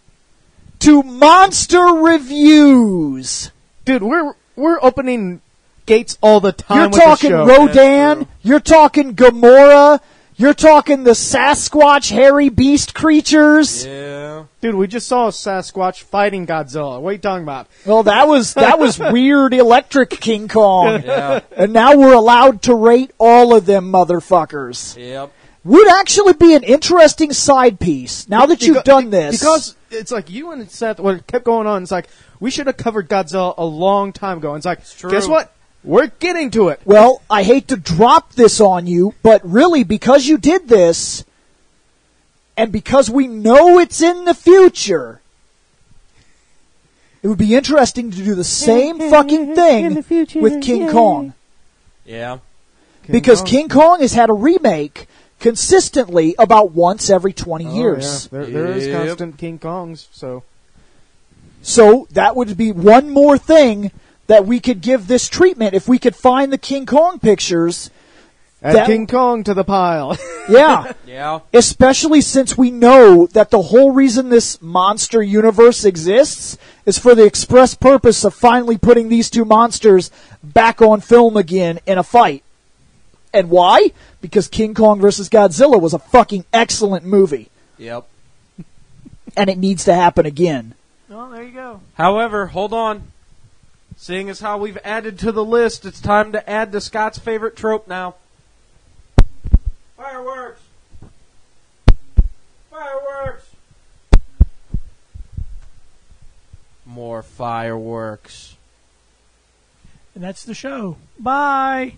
to monster reviews. Dude, we're opening gates all the time. You're with talking the show. Rodan, you're talking Gamora, you're talking the Sasquatch hairy beast creatures. Yeah. Dude, we just saw a Sasquatch fighting Godzilla. What are you talking about? Well, that was weird electric King Kong. Yeah. And now we're allowed to rate all of them motherfuckers. Yep. Would actually be an interesting side piece, now that you've done this. Because it's like you and Seth, what kept going on, it's like, we should have covered Godzilla a long time ago. And it's like, true. guess what? We're getting to it. Well, I hate to drop this on you, but really, because you did this, and because we know it's in the future, it would be interesting to do the same fucking thing with King Kong. Yeah. Because King Kong has had a remake consistently about once every 20 years. Yeah. There is Yep. constant King Kongs, so... So that would be one more thing that we could give this treatment if we could find the King Kong pictures. Add King Kong to the pile. Yeah. Yeah. Especially since we know that the whole reason this monster universe exists is for the express purpose of finally putting these two monsters back on film again in a fight. And why? Because King Kong vs. Godzilla was a fucking excellent movie. Yep. And it needs to happen again. Well, there you go. However, hold on. Seeing as how we've added to the list, it's time to add to Scott's favorite trope now. Fireworks! Fireworks! More fireworks. And that's the show. Bye.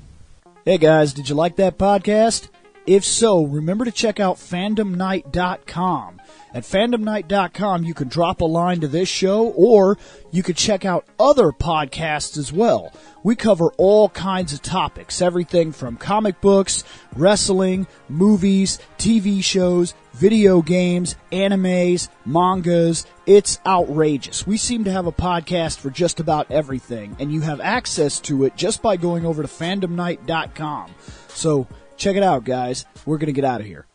Hey guys, did you like that podcast? If so, remember to check out fandomnight.com. At fandomnight.com, you can drop a line to this show, or you could check out other podcasts as well. We cover all kinds of topics, everything from comic books, wrestling, movies, TV shows, video games, animes, mangas. It's outrageous. We seem to have a podcast for just about everything, and you have access to it just by going over to fandomnight.com. So check it out, guys. We're going to get out of here.